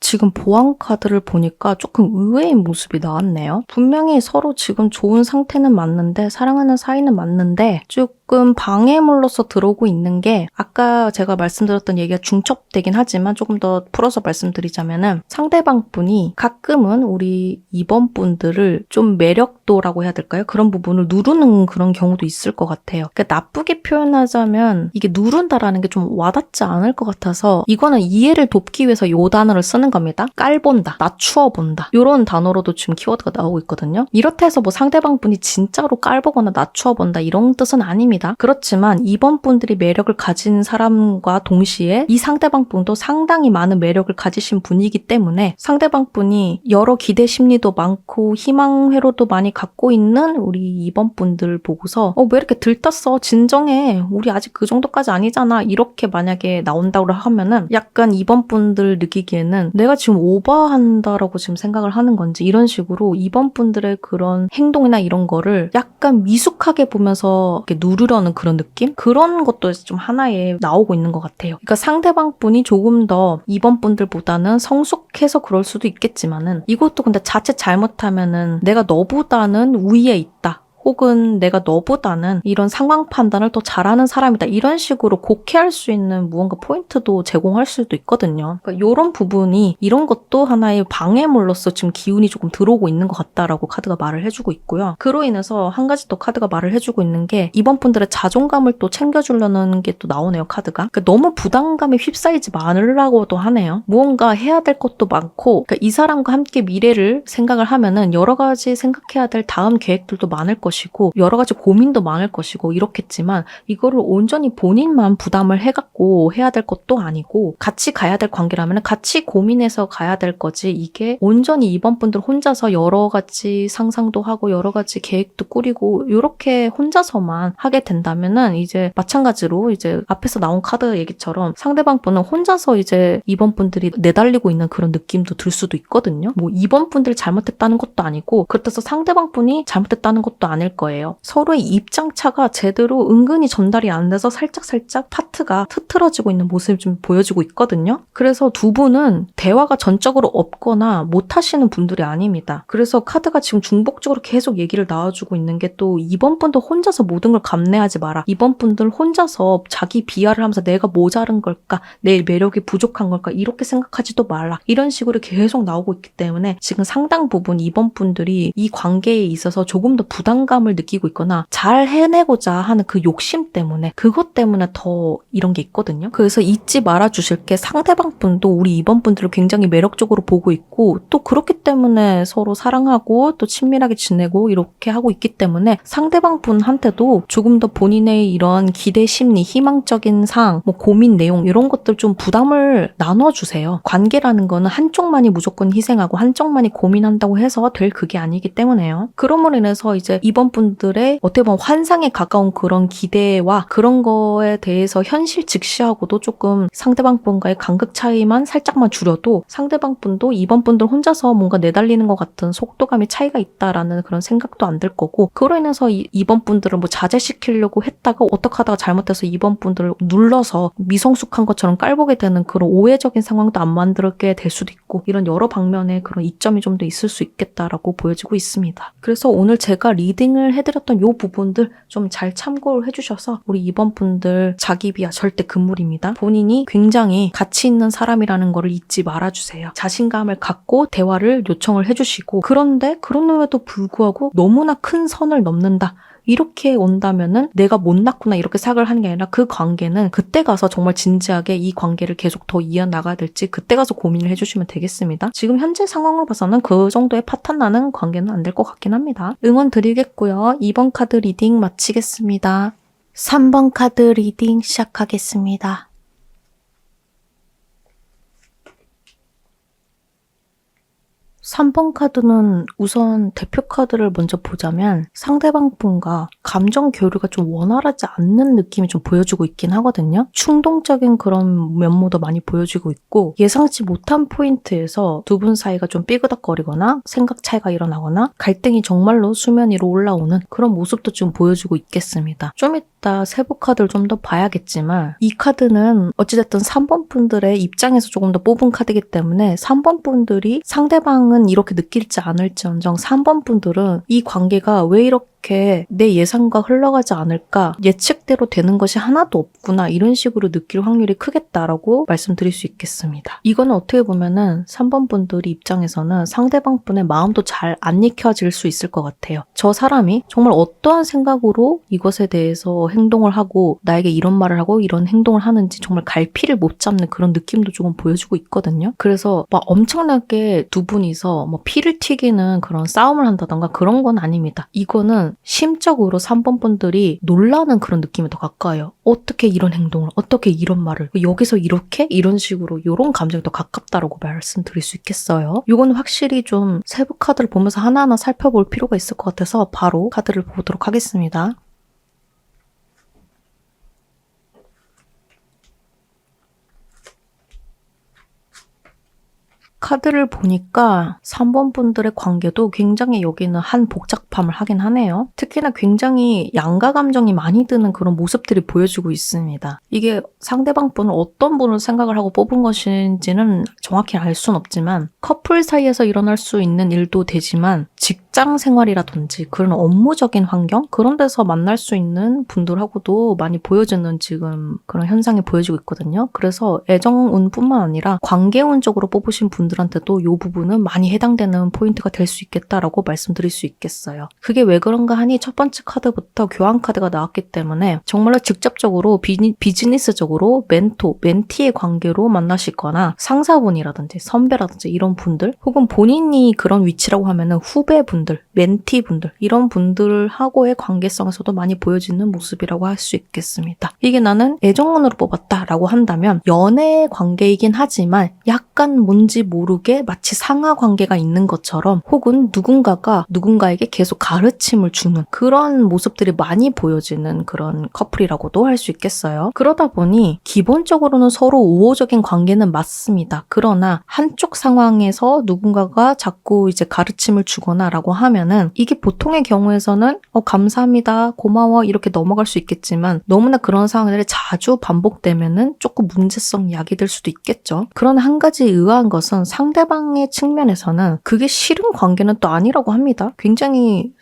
지금 보안 카드를 보니까 조금 의외인 모습이 나왔네요. 분명히 서로 지금 좋은 상태는 맞는데 사랑하는 사이는 맞는데 조금 방해물로서 들어오고 있는 게 아까 제가 말씀드렸던 얘기가 중첩되긴 하지만 조금 더 풀어서 말씀드리자면은 상대방 분이 가끔은 우리 2번 분들을 좀 매력도라고 해야 될까요? 그런 부분을 누르는 그런 경우도 있을 것 같아요. 그러니까 나쁘게 표현하자면 이게 누른다라는 게 좀 와닿지 않을 것 같아서 이거는 이해를 돕기 위해서 이 단어를 쓰는 겁니다. 깔본다, 낮추어 본다 이런 단어로도 지금 키워드가 나오고 있거든요. 이렇다 해서 뭐 상대방 분이 진짜로 깔보거나 낮추어 본다 이런 뜻은 아닙니다. 그렇지만 2번 분들이 매력을 가진 사람과 동시에 이 상대방 분도 상당히 많은 매력을 가지신 분이기 때문에 상대방 분이 여러 기대 심리도 많고 희망 회로도 많이 갖고 있는 우리 2번 분들 보고서 왜 이렇게 들떴어? 진정해. 우리 아직 그 정도까지 아니잖아. 이렇게 만약에 나온다고 하면은 약간 2번 분들 느끼기에는 내가 지금 오버한다라고 지금 생각을 하는 건지 이런 식으로 2번 분들의 그런 행동이나 이런 거를 약간 미숙하게 보면서 이렇게 누르려는 그런 느낌? 그런 것도 좀 하나에 나오고 있는 것 같아요. 그러니까 상대방 분이 조금 더 2번 분들보다는 성숙해서 그럴 수도 있겠지만은 이것도 근데 자칫 잘못하면은 내가 너보다는 우위에 있다. 혹은 내가 너보다는 이런 상황 판단을 더 잘하는 사람이다. 이런 식으로 곡해할 수 있는 무언가 포인트도 제공할 수도 있거든요. 그러니까 이런 부분이 이런 것도 하나의 방해물로서 지금 기운이 조금 들어오고 있는 것 같다라고 카드가 말을 해주고 있고요. 그로 인해서 한 가지 또 카드가 말을 해주고 있는 게 이번 분들의 자존감을 또 챙겨주려는 게 또 나오네요. 카드가. 그러니까 너무 부담감에 휩싸이지 말라고도 하네요. 무언가 해야 될 것도 많고 그러니까 이 사람과 함께 미래를 생각을 하면은 여러 가지 생각해야 될 다음 계획들도 많을 것이고 여러 가지 고민도 많을 것이고 이렇겠지만 이거를 온전히 본인만 부담을 해갖고 해야 될 것도 아니고 같이 가야 될 관계라면 같이 고민해서 가야 될 거지 이게 온전히 이번 분들 혼자서 여러 가지 상상도 하고 여러 가지 계획도 꾸리고 이렇게 혼자서만 하게 된다면은 이제 마찬가지로 이제 앞에서 나온 카드 얘기처럼 상대방 분은 혼자서 이제 이번 분들이 내달리고 있는 그런 느낌도 들 수도 있거든요. 뭐 이번 분들이 잘못했다는 것도 아니고 그렇다고 상대방 분이 잘못했다는 것도 아닐 거예요. 서로의 입장차가 제대로 은근히 전달이 안 돼서 살짝 파트가 흐트러지고 있는 모습이 좀 보여지고 있거든요. 그래서 두 분은 대화가 전적으로 없거나 못하시는 분들이 아닙니다. 그래서 카드가 지금 중복적으로 계속 얘기를 나와주고 있는 게 또 이번 분도 혼자서 모든 걸 감내하지 마라. 이번 분들 혼자서 자기 비하를 하면서 내가 모자른 걸까? 내 매력이 부족한 걸까? 이렇게 생각하지도 말라. 이런 식으로 계속 나오고 있기 때문에 지금 상당 부분 이번 분들이 이 관계에 있어서 조금 더 부담감을 느끼고 있거나 잘 해내고자 하는 그 욕심 때문에 그것 때문에 더 이런 게 있거든요. 그래서 잊지 말아 주실 게 상대방 분도 우리 이번 분들을 굉장히 매력적으로 보고 있고 또 그렇기 때문에 서로 사랑하고 또 친밀하게 지내고 이렇게 하고 있기 때문에 상대방 분한테도 조금 더 본인의 이런 기대 심리, 희망적인 사항, 뭐 고민 내용 이런 것들 좀 부담을 나눠주세요. 관계라는 거는 한쪽만이 무조건 희생하고 한쪽만이 고민한다고 해서 될 그게 아니기 때문에요. 그럼으로 인해서 이제 이번 분들의 어떻게 보면 환상에 가까운 그런 기대와 그런 거에 대해서 현실 직시하고도 조금 상대방 분과의 간극 차이만 살짝만 줄여도 상대방 분도 이번 분들 혼자서 뭔가 내달리는 것 같은 속도감의 차이가 있다라는 그런 생각도 안 들 거고 그로 인해서 이번 분들을 뭐 자제시키려고 했다가 어떻게 하다가 잘못해서 이번 분들을 눌러서 미성숙한 것처럼 깔보게 되는 그런 오해적인 상황도 안 만들게 될 수도 있고 이런 여러 방면의 그런 이점이 좀 더 있을 수 있겠다라고 보여지고 있습니다. 그래서 오늘 제가 리딩 리딩을 해드렸던 요 부분들 좀 잘 참고를 해주셔서 우리 2번 분들 자기 비하 절대 금물입니다. 본인이 굉장히 가치 있는 사람이라는 거를 잊지 말아주세요. 자신감을 갖고 대화를 요청을 해주시고 그런데 그럼에도 불구하고 너무나 큰 선을 넘는다. 이렇게 온다면은 내가 못났구나 이렇게 생각을 하는 게 아니라 그 관계는 그때 가서 정말 진지하게 이 관계를 계속 더 이어나가야 될지 그때 가서 고민을 해주시면 되겠습니다. 지금 현재 상황으로 봐서는 그 정도의 파탄 나는 관계는 안 될 것 같긴 합니다. 응원 드리겠고요. 2번 카드 리딩 마치겠습니다. 3번 카드 리딩 시작하겠습니다. 3번 카드는 우선 대표 카드를 먼저 보자면 상대방 분과 감정 교류가 좀 원활하지 않는 느낌이 좀 보여주고 있긴 하거든요. 충동적인 그런 면모도 많이 보여주고 있고 예상치 못한 포인트에서 두 분 사이가 좀 삐그덕거리거나 생각 차이가 일어나거나 갈등이 정말로 수면 위로 올라오는 그런 모습도 좀 보여주고 있겠습니다. 좀 이따 세부 카드를 좀 더 봐야겠지만 이 카드는 어찌됐든 3번 분들의 입장에서 조금 더 뽑은 카드이기 때문에 3번 분들이 상대방은 이렇게 느낄지 않을지언정 3번 분들은 이 관계가 왜 이렇게 내 예상과 흘러가지 않을까 예측대로 되는 것이 하나도 없구나 이런 식으로 느낄 확률이 크겠다라고 말씀드릴 수 있겠습니다. 이거는 어떻게 보면은 3번 분들이 입장에서는 상대방 분의 마음도 잘 안 익혀질 수 있을 것 같아요. 저 사람이 정말 어떠한 생각으로 이것에 대해서 행동을 하고 나에게 이런 말을 하고 이런 행동을 하는지 정말 갈피를 못 잡는 그런 느낌도 조금 보여주고 있거든요. 그래서 막 엄청나게 두 분이서 뭐 피를 튀기는 그런 싸움을 한다던가 그런 건 아닙니다. 이거는 심적으로 3번 분들이 놀라는 그런 느낌이 더 가까워요. 어떻게 이런 행동을, 어떻게 이런 말을, 여기서 이렇게? 이런 식으로 이런 감정이 더 가깝다라고 말씀드릴 수 있겠어요. 이거는 확실히 좀 세부 카드를 보면서 하나하나 살펴볼 필요가 있을 것 같아서 바로 카드를 보도록 하겠습니다. 카드를 보니까 3번 분들의 관계도 굉장히 여기는 한 복잡함을 하긴 하네요. 특히나 굉장히 양가 감정이 많이 드는 그런 모습들이 보여주고 있습니다. 이게 상대방 분을 어떤 분을 생각을 하고 뽑은 것인지는 정확히 알 수는 없지만 커플 사이에서 일어날 수 있는 일도 되지만 직장 생활이라든지 그런 업무적인 환경 그런 데서 만날 수 있는 분들하고도 많이 보여지는 지금 그런 현상이 보여지고 있거든요. 그래서 애정운뿐만 아니라 관계운적으로 뽑으신 분들한테도 이 부분은 많이 해당되는 포인트가 될 수 있겠다라고 말씀드릴 수 있겠어요. 그게 왜 그런가 하니 첫 번째 카드부터 교환 카드가 나왔기 때문에 정말로 직접적으로 비즈니스적으로 멘티의 관계로 만나시거나 상사분이라든지 선배라든지 이런 분들 혹은 본인이 그런 위치라고 하면은 후배분들, 멘티분들 이런 분들하고의 관계성에서도 많이 보여지는 모습이라고 할 수 있겠습니다. 이게 나는 애정운으로 뽑았다라고 한다면 연애 관계이긴 하지만 약간 뭔지 모르게 마치 상하 관계가 있는 것처럼 혹은 누군가가 누군가에게 계속 가르침을 주는 그런 모습들이 많이 보여지는 그런 커플이라고도 할 수 있겠어요. 그러다 보니 기본적으로는 서로 우호적인 관계는 맞습니다. 그러나 한쪽 상황에서 누군가가 자꾸 이제 가르침을 주거나 라고 하면은 이게 보통의 경우에서는 감사합니다, 고마워 이렇게 넘어갈 수 있겠지만 너무나 그런 상황들이 자주 반복되면은 조금 문제성이 야기될 수도 있겠죠. 그러나 한 가지 의아한 것은 상대방의 측면에서는 그게 싫은 관계는 또 아니라고 합니다. 굉장히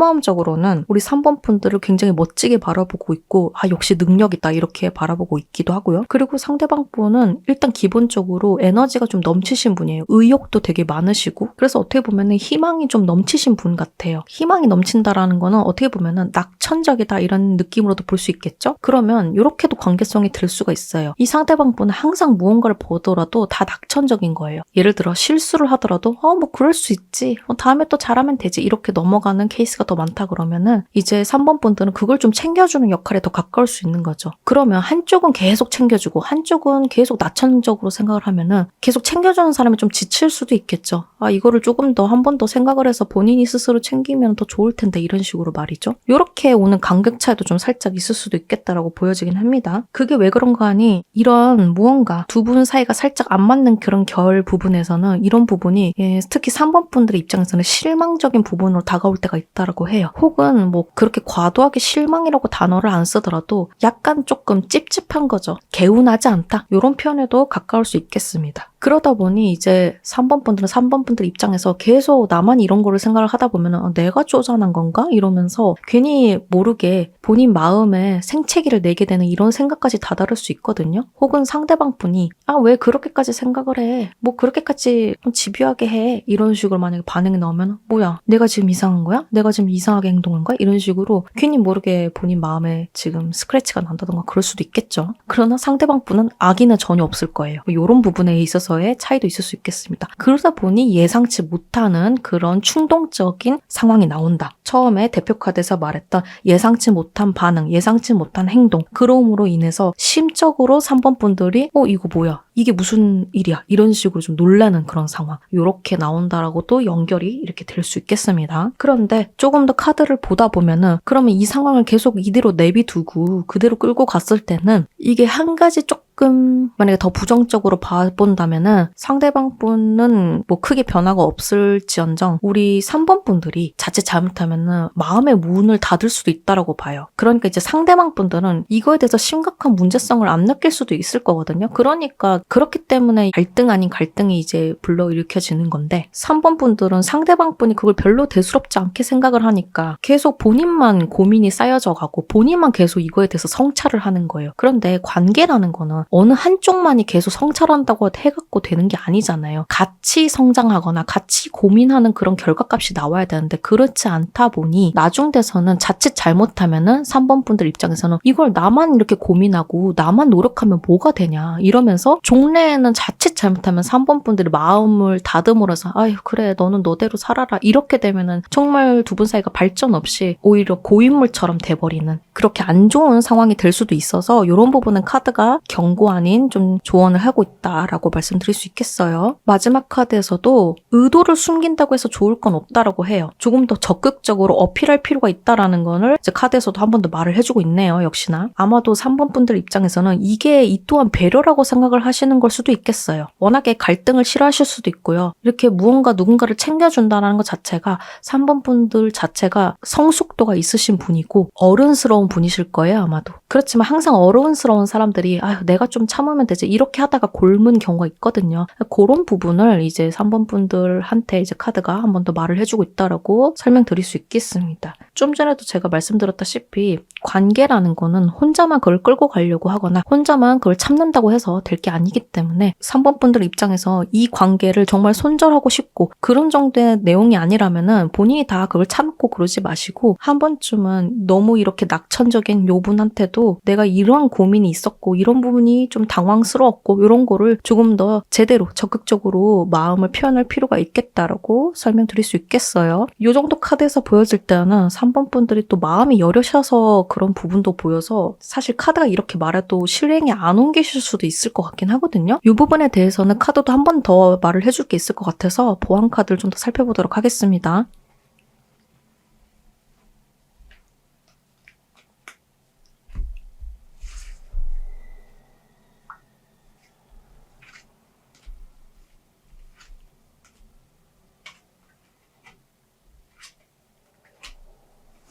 속마음적으로는 우리 3번 분들을 굉장히 멋지게 바라보고 있고 역시 능력 있다 이렇게 바라보고 있기도 하고요. 그리고 상대방 분은 일단 기본적으로 에너지가 좀 넘치신 분이에요. 의욕도 되게 많으시고 그래서 어떻게 보면은 희망이 좀 넘치신 분 같아요. 희망이 넘친다라는 거는 어떻게 보면은 낙천적이다 이런 느낌으로도 볼 수 있겠죠? 그러면 이렇게도 관계성이 들 수가 있어요. 이 상대방 분은 항상 무언가를 보더라도 다 낙천적인 거예요. 예를 들어 실수를 하더라도 뭐 그럴 수 있지. 다음에 또 잘하면 되지. 이렇게 넘어가는 케이스가 더 많다 그러면은 이제 3번 분들은 그걸 좀 챙겨주는 역할에 더 가까울 수 있는 거죠. 그러면 한쪽은 계속 챙겨주고 한쪽은 계속 낙천적으로 생각을 하면은 계속 챙겨주는 사람이 좀 지칠 수도 있겠죠. 이거를 조금 더 한 번 더 생각을 해서 본인이 스스로 챙기면 더 좋을 텐데 이런 식으로 말이죠. 이렇게 오는 간격 차이도 좀 살짝 있을 수도 있겠다라고 보여지긴 합니다. 그게 왜 그런가 하니 이런 무언가 두 분 사이가 살짝 안 맞는 그런 결 부분에서는 이런 부분이 특히 3번 분들의 입장에서는 실망적인 부분으로 다가올 때가 있다라고 해요. 혹은 뭐 그렇게 과도하게 실망이라고 단어를 안 쓰더라도 약간 조금 찝찝한 거죠. 개운하지 않다. 이런 표현에도 가까울 수 있겠습니다. 그러다 보니 이제 3번 분들은 3번 분들 입장에서 계속 나만 이런 거를 생각을 하다 보면 내가 쪼잔한 건가? 이러면서 괜히 모르게 본인 마음에 생채기를 내게 되는 이런 생각까지 다다를 수 있거든요. 혹은 상대방 분이 왜 그렇게까지 생각을 해? 뭐 그렇게까지 집요하게 해? 이런 식으로 만약에 반응이 나오면 뭐야? 내가 지금 이상한 거야? 내가 지금 이상하게 행동한 거야? 이런 식으로 괜히 모르게 본인 마음에 지금 스크래치가 난다던가 그럴 수도 있겠죠. 그러나 상대방 분은 악의는 전혀 없을 거예요. 이런 부분에 있어서의 차이도 있을 수 있겠습니다. 그러다 보니 예상치 못하는 그런 충동적인 상황이 나온다. 처음에 대표 카드에서 말했던 예상치 못한 반응, 예상치 못한 행동, 그러므로 인해서 심적으로 3번 분들이 이거 뭐야? 이게 무슨 일이야? 이런 식으로 좀 놀라는 그런 상황. 이렇게 나온다라고 또 연결이 이렇게 될 수 있겠습니다. 그런데 조금 더 카드를 보다 보면은 그러면 이 상황을 계속 이대로 내비두고 그대로 끌고 갔을 때는 이게 한 가지 조금 만약에 더 부정적으로 봐본다면은 상대방 분은 뭐 크게 변화가 없을지언정 우리 3번 분들이 자칫 잘못하면은 마음의 문을 닫을 수도 있다라고 봐요. 그러니까 이제 상대방 분들은 이거에 대해서 심각한 문제성을 안 느낄 수도 있을 거거든요. 그러니까 그렇기 때문에 갈등 아닌 갈등이 이제 불러일으켜지는 건데 3번 분들은 상대방 분이 그걸 별로 대수롭지 않게 생각을 하니까 계속 본인만 고민이 쌓여져 가고 본인만 계속 이거에 대해서 성찰을 하는 거예요. 그런데 관계라는 거는 어느 한쪽만이 계속 성찰한다고 해갖고 되는 게 아니잖아요. 같이 성장하거나 같이 고민하는 그런 결과값이 나와야 되는데 그렇지 않다 보니 나중 돼서는 자칫 잘못하면은 3번 분들 입장에서는 이걸 나만 이렇게 고민하고 나만 노력하면 뭐가 되냐 이러면서 종래에는 자칫 잘못하면 3번 분들이 마음을 다듬으로써 아유 그래 너는 너대로 살아라 이렇게 되면은 정말 두 분 사이가 발전 없이 오히려 고인물처럼 돼버리는 그렇게 안 좋은 상황이 될 수도 있어서 이런 부분은 카드가 경고 아닌 좀 조언을 하고 있다라고 말씀드릴 수 있겠어요. 마지막 카드에서도 의도를 숨긴다고 해서 좋을 건 없다라고 해요. 조금 더 적극적으로 어필할 필요가 있다라는 거를 이제 카드에서도 한 번 더 말을 해주고 있네요. 역시나. 아마도 3번 분들 입장에서는 이게 이 또한 배려라고 생각을 하시는 걸 수도 있겠어요. 워낙에 갈등을 싫어하실 수도 있고요. 이렇게 무언가 누군가를 챙겨준다는 것 자체가 3번 분들 자체가 성숙도가 있으신 분이고 어른스러운 분이실 거예요. 아마도. 그렇지만 항상 어른스러운 사람들이 내가 좀 참으면 되지 이렇게 하다가 골문 경우가 있거든요. 그런 부분을 이제 3번 분들한테 이제 카드가 한 번 더 말을 해주고 있다라고 설명드릴 수 있겠습니다. 좀 전에도 제가 말씀드렸다시피 관계라는 거는 혼자만 그걸 끌고 가려고 하거나 혼자만 그걸 참는다고 해서 될 게 아니기 때문에 3번 분들 입장에서 이 관계를 정말 손절하고 싶고 그런 정도의 내용이 아니라면은 본인이 다 그걸 참고 그러지 마시고 한 번쯤은 너무 이렇게 낙천적인 요 분한테도 내가 이러한 고민이 있었고 이런 부분이 좀 당황스러웠고 이런 거를 조금 더 제대로 적극적으로 마음을 표현할 필요가 있겠다라고 설명드릴 수 있겠어요. 이 정도 카드에서 보여질 때는 3번 분들이 또 마음이 여려셔서 그런 부분도 보여서 사실 카드가 이렇게 말해도 실행에 안 옮기실 수도 있을 것 같긴 하거든요. 이 부분에 대해서는 카드도 한 번 더 말을 해줄 게 있을 것 같아서 보완 카드를 좀 더 살펴보도록 하겠습니다.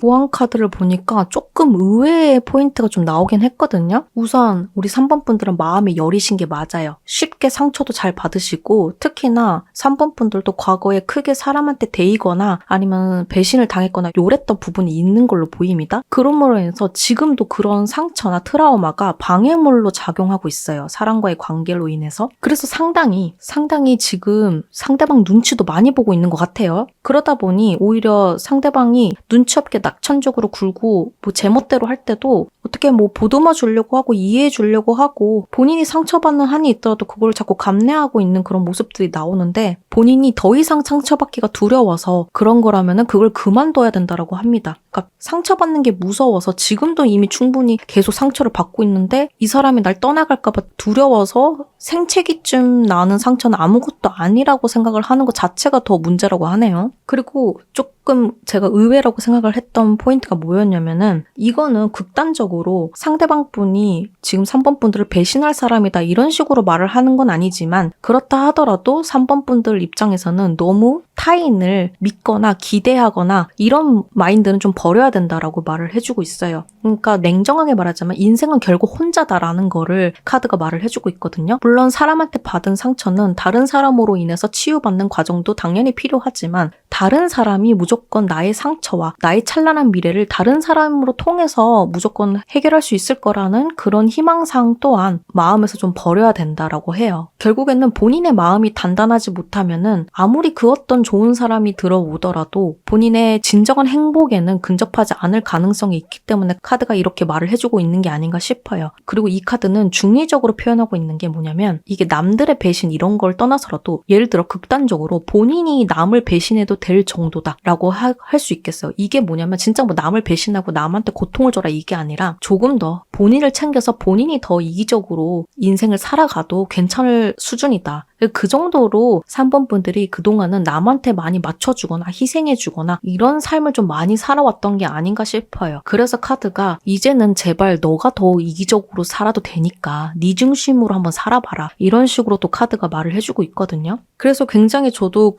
보안 카드를 보니까 조금 의외의 포인트가 좀 나오긴 했거든요. 우선 우리 3번 분들은 마음이 여리신 게 맞아요. 쉽게 상처도 잘 받으시고 특히나 3번 분들도 과거에 크게 사람한테 데이거나 아니면 배신을 당했거나 요랬던 부분이 있는 걸로 보입니다. 그러므로 인해서 지금도 그런 상처나 트라우마가 방해물로 작용하고 있어요. 사람과의 관계로 인해서. 그래서 상당히 지금 상대방 눈치도 많이 보고 있는 것 같아요. 그러다 보니 오히려 상대방이 눈치 없게 낙천적으로 굴고 뭐 제멋대로 할 때도 어떻게 뭐 보듬어 주려고 하고 이해해 주려고 하고 본인이 상처받는 한이 있더라도 그걸 자꾸 감내하고 있는 그런 모습들이 나오는데 본인이 더 이상 상처받기가 두려워서 그런 거라면은 그걸 그만둬야 된다라고 합니다. 그러니까 상처받는 게 무서워서 지금도 이미 충분히 계속 상처를 받고 있는데 이 사람이 날 떠나갈까 봐 두려워서 생채기쯤 나는 상처는 아무것도 아니라고 생각을 하는 것 자체가 더 문제라고 하네요. 그리고 조금 제가 의외라고 생각을 했던 포인트가 뭐였냐면은 이거는 극단적으로 상대방 분이 지금 3번 분들을 배신할 사람이다 이런 식으로 말을 하는 건 아니지만 그렇다 하더라도 3번 분들 입장에서는 너무 타인을 믿거나 기대하거나 이런 마인드는 좀 버려야 된다라고 말을 해주고 있어요. 그러니까 냉정하게 말하자면 인생은 결국 혼자다라는 거를 카드가 말을 해주고 있거든요. 물론 사람한테 받은 상처는 다른 사람으로 인해서 치유받는 과정도 당연히 필요하지만 다른 사람이 무조건 나의 상처와 나의 찬란한 미래를 다른 사람으로 통해서 무조건 해결할 수 있을 거라는 그런 희망사항 또한 마음에서 좀 버려야 된다라고 해요. 결국에는 본인의 마음이 단단하지 못하면은 아무리 그 어떤 좋은 사람이 들어오더라도 본인의 진정한 행복에는 근접하지 않을 가능성이 있기 때문에 카드가 이렇게 말을 해주고 있는 게 아닌가 싶어요. 그리고 이 카드는 중의적으로 표현하고 있는 게 뭐냐면 이게 남들의 배신 이런 걸 떠나서라도 예를 들어 극단적으로 본인이 남을 배신해도 될 정도다라고 할 수 있겠어요. 이게 뭐냐면 진짜 뭐 남을 배신하고 남한테 고통을 줘라 이게 아니라 조금 더 본인을 챙겨서 본인이 더 이기적으로 인생을 살아가도 괜찮을 수준이다. 그 정도로 3번 분들이 그동안은 남한테 많이 맞춰주거나 희생해주거나 이런 삶을 좀 많이 살아왔던 게 아닌가 싶어요. 그래서 카드가 이제는 제발 너가 더 이기적으로 살아도 되니까 네 중심으로 한번 살아봐라. 이런 식으로 또 카드가 말을 해주고 있거든요. 그래서 굉장히 저도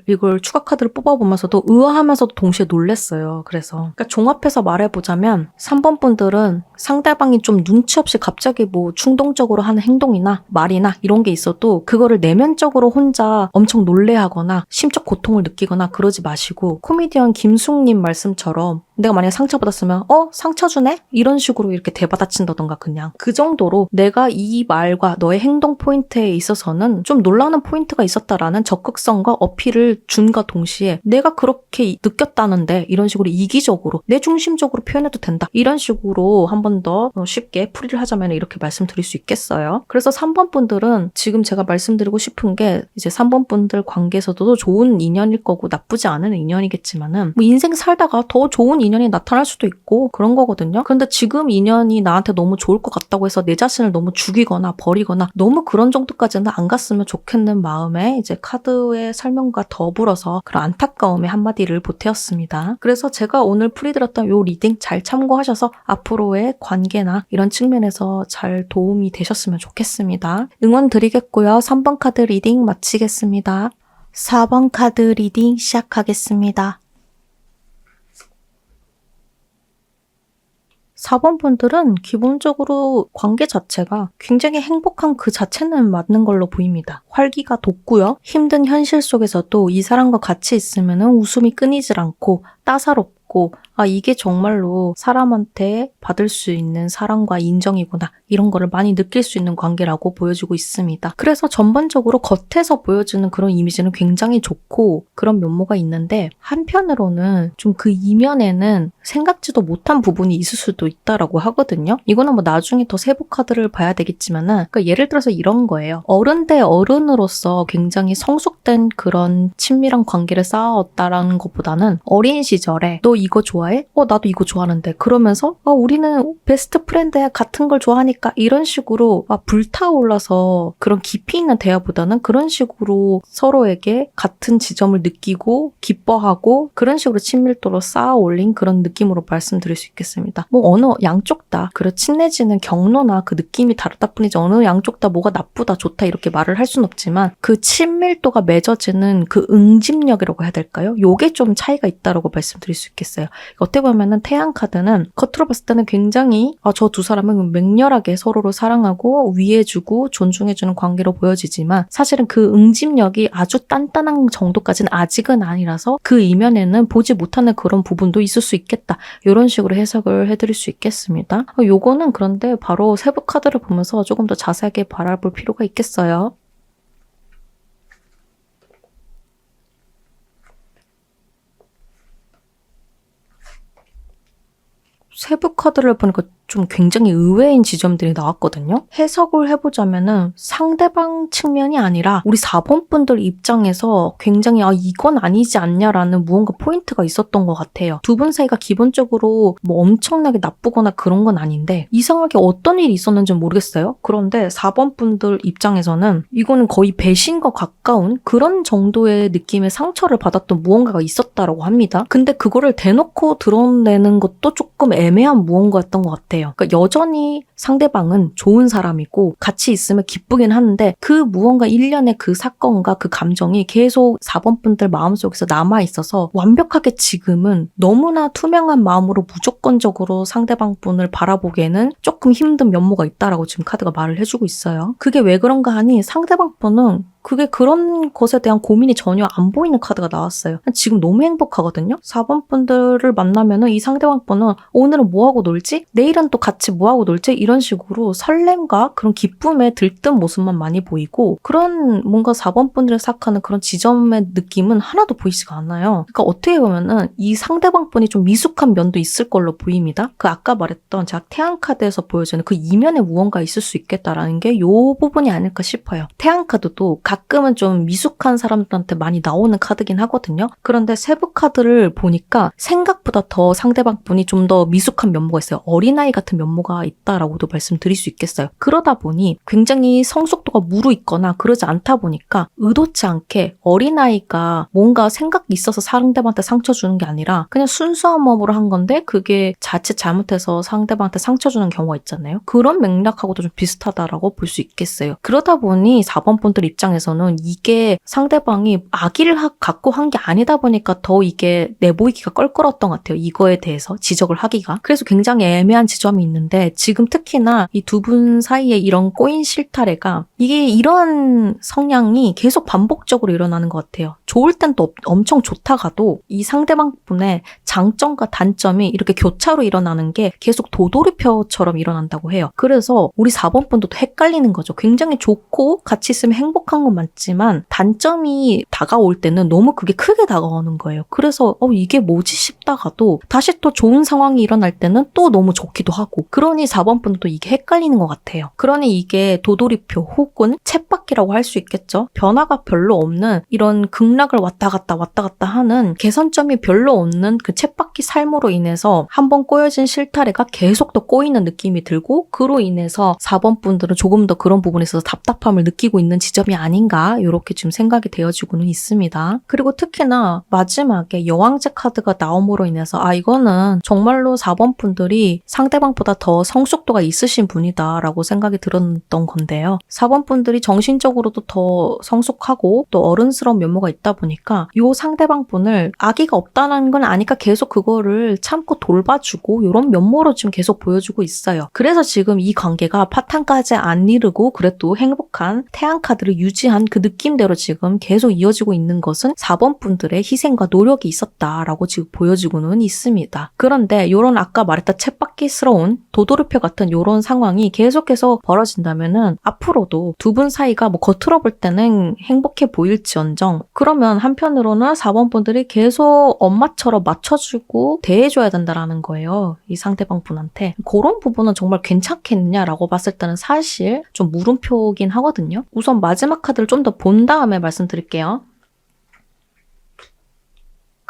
이걸 추가 카드를 뽑아보면서도 의아하면서도 동시에 놀랬어요. 그러니까 종합해서 말해보자면 3번 분들은 상대방이 좀 눈치 없이 갑자기 뭐 충동적으로 하는 행동이나 말이나 이런 게 있어도 그거를 내면적으로 혼자 엄청 놀래하거나 심적 고통을 느끼거나 그러지 마시고 코미디언 김숙님 말씀처럼 내가 만약에 상처받았으면 상처 주네? 이런 식으로 이렇게 대받아친다던가 그냥 그 정도로 내가 이 말과 너의 행동 포인트에 있어서는 좀 놀라는 포인트가 있었다라는 적극성과 어필을 준과 동시에 내가 그렇게 느꼈다는데 이런 식으로 이기적으로 내 중심적으로 표현해도 된다. 이런 식으로 한 번 더 쉽게 풀이를 하자면 이렇게 말씀드릴 수 있겠어요. 그래서 3번 분들은 지금 제가 말씀드리고 싶은 게 이제 3번 분들 관계에서도 좋은 인연일 거고 나쁘지 않은 인연이겠지만은 뭐 인생 살다가 더 좋은 인연이 나타날 수도 있고 그런 거거든요. 그런데 지금 인연이 나한테 너무 좋을 것 같다고 해서 내 자신을 너무 죽이거나 버리거나 너무 그런 정도까지는 안 갔으면 좋겠는 마음에 이제 카드의 설명과 더불어서 그런 안타까움의 한마디를 보태었습니다. 그래서 제가 오늘 풀이드렸던 요 리딩 잘 참고하셔서 앞으로의 관계나 이런 측면에서 잘 도움이 되셨으면 좋겠습니다. 응원 드리겠고요. 3번 카드 리딩 마치겠습니다. 4번 카드 리딩 시작하겠습니다. 4번 분들은 기본적으로 관계 자체가 굉장히 행복한 그 자체는 맞는 걸로 보입니다. 활기가 돋고요. 힘든 현실 속에서도 이 사람과 같이 있으면 웃음이 끊이질 않고 따사롭고 이게 정말로 사람한테 받을 수 있는 사랑과 인정이구나 이런 거를 많이 느낄 수 있는 관계라고 보여주고 있습니다. 그래서 전반적으로 겉에서 보여주는 그런 이미지는 굉장히 좋고 그런 면모가 있는데 한편으로는 좀 그 이면에는 생각지도 못한 부분이 있을 수도 있다라고 하거든요. 이거는 뭐 나중에 더 세부 카드를 봐야 되겠지만은 그러니까 예를 들어서 이런 거예요. 어른 대 어른으로서 굉장히 성숙된 그런 친밀한 관계를 쌓아왔다라는 것보다는 어린 시절에 너 이거 좋아해? 나도 이거 좋아하는데 그러면서 우리는 베스트 프렌드야 같은 걸 좋아하니까 이런 식으로 불타올라서 그런 깊이 있는 대화보다는 그런 식으로 서로에게 같은 지점을 느끼고 기뻐하고 그런 식으로 친밀도로 쌓아 올린 그런 느낌으로 말씀드릴 수 있겠습니다. 뭐 어느 양쪽 다 그런 친해지는 경로나 그 느낌이 다르다 뿐이지 어느 양쪽 다 뭐가 나쁘다 좋다 이렇게 말을 할 순 없지만 그 친밀도가 맺어지는 그 응집력이라고 해야 될까요? 요게 좀 차이가 있다라고 말씀드릴 수 있겠어요. 어떻게 보면은 태양 카드는 겉으로 봤을 때는 굉장히 저 두 사람은 맹렬하게 서로를 사랑하고 위해주고 존중해주는 관계로 보여지지만 사실은 그 응집력이 아주 단단한 정도까지는 아직은 아니라서 그 이면에는 보지 못하는 그런 부분도 있을 수 있겠다. 이런 식으로 해석을 해드릴 수 있겠습니다. 요거는 그런데 바로 세부 카드를 보면서 조금 더 자세하게 바라볼 필요가 있겠어요. 세부 카드를 보니까 좀 굉장히 의외인 지점들이 나왔거든요. 해석을 해보자면은 상대방 측면이 아니라 우리 4번 분들 입장에서 굉장히 이건 아니지 않냐라는 무언가 포인트가 있었던 것 같아요. 두 분 사이가 기본적으로 뭐 엄청나게 나쁘거나 그런 건 아닌데 이상하게 어떤 일이 있었는지는 모르겠어요. 그런데 4번 분들 입장에서는 이거는 거의 배신과 가까운 그런 정도의 느낌의 상처를 받았던 무언가가 있었다라고 합니다. 근데 그거를 대놓고 드러내는 것도 조금 애매한 무언가였던 것 같아요. 같아요. 그러니까 여전히 상대방은 좋은 사람이고 같이 있으면 기쁘긴 하는데 그 무언가 일련의 그 사건과 그 감정이 계속 4번 분들 마음속에서 남아있어서 완벽하게 지금은 너무나 투명한 마음으로 무조건적으로 상대방 분을 바라보기에는 조금 힘든 면모가 있다라고 지금 카드가 말을 해주고 있어요. 그게 왜 그런가 하니 상대방 분은 그게 그런 것에 대한 고민이 전혀 안 보이는 카드가 나왔어요. 지금 너무 행복하거든요. 4번 분들을 만나면은 이 상대방 분은 오늘은 뭐하고 놀지? 내일은 또 같이 뭐하고 놀지? 이런 식으로 설렘과 그런 기쁨에 들뜬 모습만 많이 보이고 그런 뭔가 4번 분들을 생각하는 그런 지점의 느낌은 하나도 보이지가 않아요. 그러니까 어떻게 보면은 이 상대방 분이 좀 미숙한 면도 있을 걸로 보입니다. 그 아까 말했던 제가 태양 카드에서 보여주는 그 이면에 무언가 있을 수 있겠다라는 게 요 부분이 아닐까 싶어요. 태양 카드도 가끔은 좀 미숙한 사람들한테 많이 나오는 카드긴 하거든요. 그런데 세부 카드를 보니까 생각보다 더 상대방 분이 좀 더 미숙한 면모가 있어요. 어린아이 같은 면모가 있다라고도 말씀드릴 수 있겠어요. 그러다 보니 굉장히 성숙도가 무르익거나 그러지 않다 보니까 의도치 않게 어린아이가 뭔가 생각이 있어서 상대방한테 상처 주는 게 아니라 그냥 순수한 마음으로 한 건데 그게 자칫 잘못해서 상대방한테 상처 주는 경우가 있잖아요. 그런 맥락하고도 좀 비슷하다라고 볼 수 있겠어요. 그러다 보니 4번 분들 입장에서는 이게 상대방이 악의를 갖고 한 게 아니다 보니까 더 이게 내보이기가 껄끄러웠던 것 같아요. 이거에 대해서 지적을 하기가. 그래서 굉장히 애매한 지점이 있는데 지금 특히나 이 두 분 사이에 이런 꼬인 실타래가 이게 이런 성향이 계속 반복적으로 일어나는 것 같아요. 좋을 땐 또 엄청 좋다가도 이 상대방 분의 장점과 단점이 이렇게 교차로 일어나는 게 계속 도돌이표처럼 일어난다고 해요. 그래서 우리 4번 분도 헷갈리는 거죠. 굉장히 좋고 같이 있으면 행복한 건 맞지만 단점이 다가올 때는 너무 그게 크게 다가오는 거예요. 그래서 이게 뭐지 싶다가도 다시 또 좋은 상황이 일어날 때는 또 너무 좋기도 하고 그러니 4번 분도 이게 헷갈리는 것 같아요. 그러니 이게 도돌이표 혹은 쳇바퀴라고 할 수 있겠죠. 변화가 별로 없는 이런 극락을 왔다 갔다 하는 개선점이 별로 없는 그 쳇바퀴 삶으로 인해서 한번 꼬여진 실타래가 계속 더 꼬이는 느낌이 들고 그로 인해서 4번 분들은 조금 더 그런 부분에 있어서 답답함을 느끼고 있는 지점이 아닌가 이렇게 지금 생각이 되어지고는 있습니다. 그리고 특히나 마지막에 여왕제 카드가 나옴으로 인해서 이거는 정말로 4번 분들이 상대방보다 더 성숙도가 있으신 분이다 라고 생각이 들었던 건데요. 4번 분들이 정신적으로도 더 성숙하고 또 어른스러운 면모가 있다 보니까 이 상대방 분을 악의가 없다는 건 아니까 계속 그거를 참고 돌봐주고 이런 면모로 지금 계속 보여주고 있어요. 그래서 지금 이 관계가 파탄까지 안 이르고 그래도 행복한 태양 카드를 유지한 그 느낌대로 지금 계속 이어지고 있는 것은 4번 분들의 희생과 노력이 있었다라고 지금 보여지고는 있습니다. 그런데 이런 아까 말했던 쳇바퀴스러운 도돌이표 같은 이런 상황이 계속해서 벌어진다면은 앞으로도 두 분 사이가 뭐 겉으로 볼 때는 행복해 보일지언정 그러면 한편으로는 4번 분들이 계속 엄마처럼 맞춰주고 대해줘야 된다라는 거예요. 이 상대방 분한테. 그런 부분은 정말 괜찮겠느냐라고 봤을 때는 사실 좀 물음표긴 하거든요. 우선 마지막 카드를 좀 더 본 다음에 말씀드릴게요.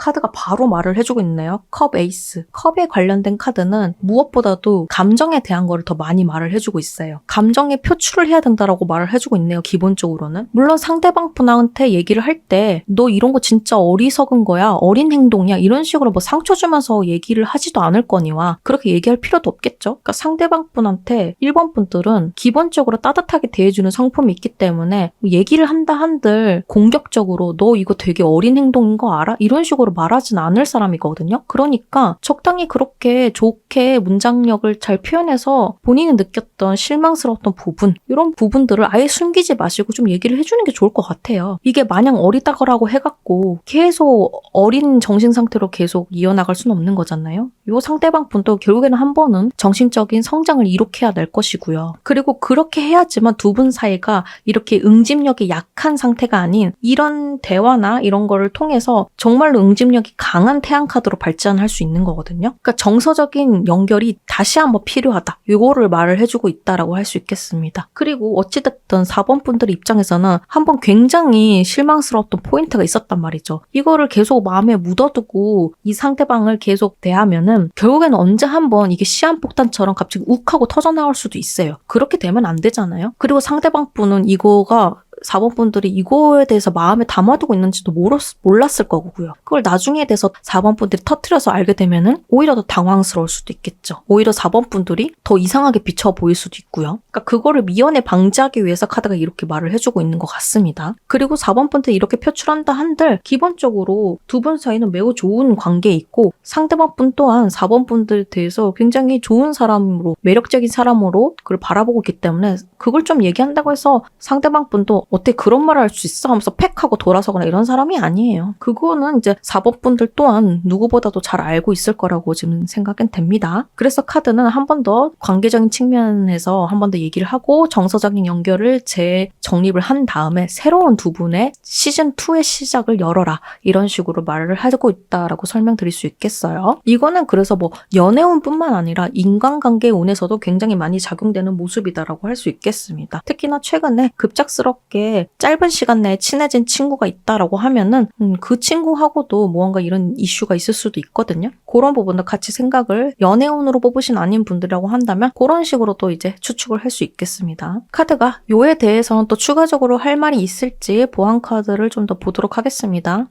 카드가 바로 말을 해주고 있네요. 컵 에이스. 컵에 관련된 카드는 무엇보다도 감정에 대한 거를 더 많이 말을 해주고 있어요. 감정에 표출을 해야 된다라고 말을 해주고 있네요. 기본적으로는. 물론 상대방 분한테 얘기를 할 때 너 이런 거 진짜 어리석은 거야. 어린 행동이야. 이런 식으로 뭐 상처 주면서 얘기를 하지도 않을 거니와 그렇게 얘기할 필요도 없겠죠. 그러니까 상대방 분한테 1번 분들은 기본적으로 따뜻하게 대해주는 성품이 있기 때문에 얘기를 한다 한들 공격적으로 너 이거 되게 어린 행동인 거 알아? 이런 식으로 말하진 않을 사람이거든요. 그러니까 적당히 그렇게 좋게 문장력을 잘 표현해서 본인이 느꼈던 실망스러웠던 부분 이런 부분들을 아예 숨기지 마시고 좀 얘기를 해주는 게 좋을 것 같아요. 이게 마냥 어리다거라고 해갖고 계속 어린 정신 상태로 계속 이어나갈 수는 없는 거잖아요. 이 상대방 분도 결국에는 한 번은 정신적인 성장을 이룩해야 될 것이고요. 그리고 그렇게 해야지만 두 분 사이가 이렇게 응집력이 약한 상태가 아닌 이런 대화나 이런 거를 통해서 정말로 응집력이 강한 태양카드로 발전할 수 있는 거거든요. 그러니까 정서적인 연결이 다시 한번 필요하다. 이거를 말을 해주고 있다라고 할 수 있겠습니다. 그리고 어찌됐든 4번 분들 입장에서는 한번 굉장히 실망스러웠던 포인트가 있었단 말이죠. 이거를 계속 마음에 묻어두고 이 상대방을 계속 대하면은 결국에는 언제 한번 이게 시한폭탄처럼 갑자기 욱하고 터져나올 수도 있어요. 그렇게 되면 안 되잖아요. 그리고 상대방 분은 이거가 4번 분들이 이거에 대해서 마음에 담아두고 있는지도 몰랐을 거고요. 그걸 나중에 돼서 4번 분들이 터트려서 알게 되면은 오히려 더 당황스러울 수도 있겠죠. 오히려 4번 분들이 더 이상하게 비쳐 보일 수도 있고요. 그러니까 그거를 미연에 방지하기 위해서 카드가 이렇게 말을 해주고 있는 것 같습니다. 그리고 4번 분들이 이렇게 표출한다 한들 기본적으로 두 분 사이는 매우 좋은 관계에 있고 상대방 분 또한 4번 분들에 대해서 굉장히 좋은 사람으로 매력적인 사람으로 그걸 바라보고 있기 때문에 그걸 좀 얘기한다고 해서 상대방 분도 어떻게 그런 말을 할 수 있어? 하면서 팩 하고 돌아서거나 이런 사람이 아니에요. 그거는 이제 4번 분들 또한 누구보다도 잘 알고 있을 거라고 지금 생각은 됩니다. 그래서 카드는 한 번 더 관계적인 측면에서 한 번 더 얘기를 하고 정서적인 연결을 재정립을 한 다음에 새로운 두 분의 시즌2의 시작을 열어라. 이런 식으로 말을 하고 있다라고 설명드릴 수 있겠어요. 이거는 그래서 뭐 연애운뿐만 아니라 인간관계 운에서도 굉장히 많이 작용되는 모습이다라고 할 수 있겠습니다. 특히나 최근에 급작스럽게 짧은 시간 내에 친해진 친구가 있다라고 하면은 그 친구하고도 무언가 이런 이슈가 있을 수도 있거든요. 그런 부분도 같이 생각을 연애운으로 뽑으신 아닌 분들이라고 한다면 그런 식으로 또 이제 추측을 할 수 있겠습니다. 카드가 요에 대해서는 또 추가적으로 할 말이 있을지 보안 카드를 좀 더 보도록 하겠습니다.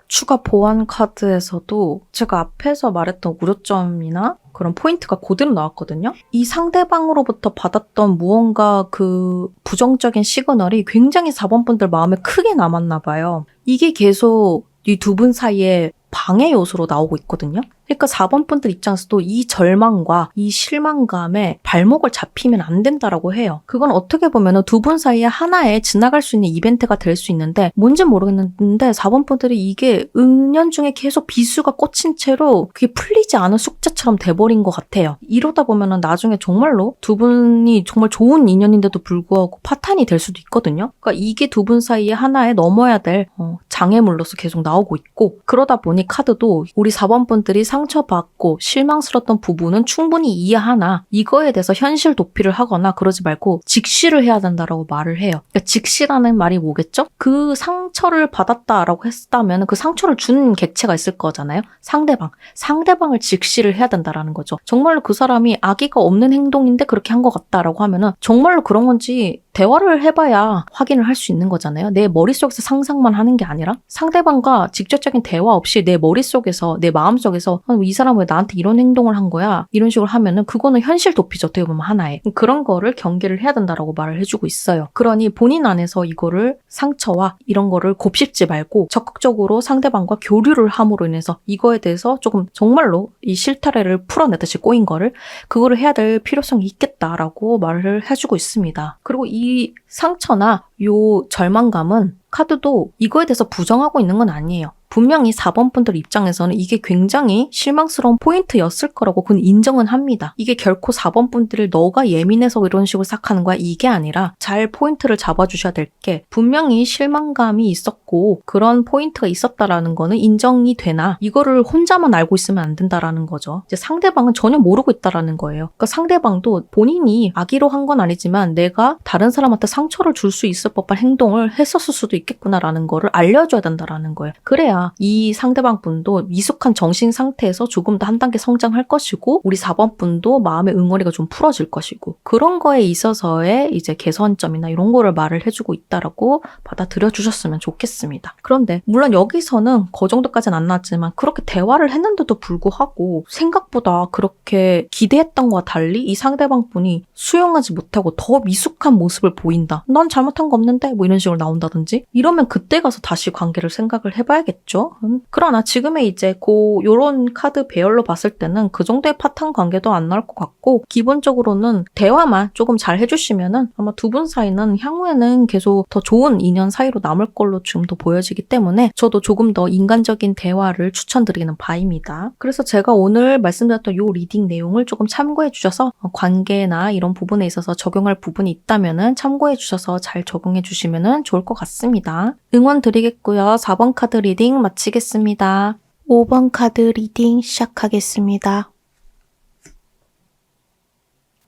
추가 보안 카드에서도 제가 앞에서 말했던 우려점이나 그런 포인트가 그대로 나왔거든요. 이 상대방으로부터 받았던 무언가 그 부정적인 시그널이 굉장히 4번 분들 마음에 크게 남았나 봐요. 이게 계속 이 두 분 사이에 방해 요소로 나오고 있거든요. 그러니까 4번 분들 입장에서도 이 절망과 이 실망감에 발목을 잡히면 안 된다라고 해요. 그건 어떻게 보면 두 분 사이에 하나의 지나갈 수 있는 이벤트가 될 수 있는데 뭔진 모르겠는데 4번 분들이 이게 은연중에 계속 비수가 꽂힌 채로 그게 풀리지 않은 숙제처럼 돼버린 것 같아요. 이러다 보면은 나중에 정말로 두 분이 정말 좋은 인연인데도 불구하고 파탄이 될 수도 있거든요. 그러니까 이게 두 분 사이에 하나의 넘어야 될 장애물로서 계속 나오고 있고 그러다 보니 카드도 우리 4번 분들이 상처받고 실망스러웠던 부분은 충분히 이해하나 이거에 대해서 현실 도피를 하거나 그러지 말고 직시를 해야 된다라고 말을 해요. 그러니까 직시라는 말이 뭐겠죠? 그 상처를 받았다라고 했다면 그 상처를 준 객체가 있을 거잖아요. 상대방을 직시를 해야 된다라는 거죠. 정말로 그 사람이 악의가 없는 행동인데 그렇게 한 것 같다라고 하면은 정말로 그런 건지 대화를 해봐야 확인을 할 수 있는 거잖아요. 내 머릿속에서 상상만 하는 게 아니라 상대방과 직접적인 대화 없이 내 머릿속에서 내 마음속에서 이 사람은 왜 나한테 이런 행동을 한 거야? 이런 식으로 하면은 그거는 현실 도피죠. 어떻게 보면 하나의. 그런 거를 경계를 해야 된다라고 말을 해주고 있어요. 그러니 본인 안에서 이거를 상처와 이런 거를 곱씹지 말고 적극적으로 상대방과 교류를 함으로 인해서 이거에 대해서 조금 정말로 이 실타래를 풀어내듯이 꼬인 거를 그거를 해야 될 필요성이 있겠다라고 말을 해주고 있습니다. 그리고 이 상처나 요 절망감은 카드도 이거에 대해서 부정하고 있는 건 아니에요. 분명히 4번 분들 입장에서는 이게 굉장히 실망스러운 포인트였을 거라고 그건 인정은 합니다. 이게 결코 4번 분들을 너가 예민해서 이런 식으로 생각하는 거야 이게 아니라 잘 포인트를 잡아주셔야 될 게 분명히 실망감이 있었고 그런 포인트가 있었다라는 거는 인정이 되나 이거를 혼자만 알고 있으면 안 된다라는 거죠. 이제 상대방은 전혀 모르고 있다라는 거예요. 그러니까 상대방도 본인이 악의로 한 건 아니지만 내가 다른 사람한테 상처를 줄 수 있을 법한 행동을 했었을 수도 있겠구나라는 거를 알려줘야 된다라는 거예요. 그래야 이 상대방 분도 미숙한 정신 상태에서 조금 더 한 단계 성장할 것이고 우리 4번 분도 마음의 응어리가 좀 풀어질 것이고 그런 거에 있어서의 이제 개선점이나 이런 거를 말을 해주고 있다라고 받아들여 주셨으면 좋겠습니다. 그런데 물론 여기서는 그 정도까지는 안 나왔지만 그렇게 대화를 했는데도 불구하고 생각보다 그렇게 기대했던 것과 달리 이 상대방 분이 수용하지 못하고 더 미숙한 모습을 보인다. 난 잘못한 거 없는데 뭐 이런 식으로 나온다든지 이러면 그때 가서 다시 관계를 생각을 해봐야겠죠. 그러나 지금의 이제 요런 카드 배열로 봤을 때는 그 정도의 파탄 관계도 안 나올 것 같고 기본적으로는 대화만 조금 잘 해주시면은 아마 두 분 사이는 향후에는 계속 더 좋은 인연 사이로 남을 걸로 지금도 보여지기 때문에 저도 조금 더 인간적인 대화를 추천드리는 바입니다. 그래서 제가 오늘 말씀드렸던 요 리딩 내용을 조금 참고해 주셔서 관계나 이런 부분에 있어서 적용할 부분이 있다면은 참고해 주셔서 잘 적용해 주시면은 좋을 것 같습니다. 응원 드리겠고요. 4번 카드 리딩 마치겠습니다. 5번 카드 리딩 시작하겠습니다.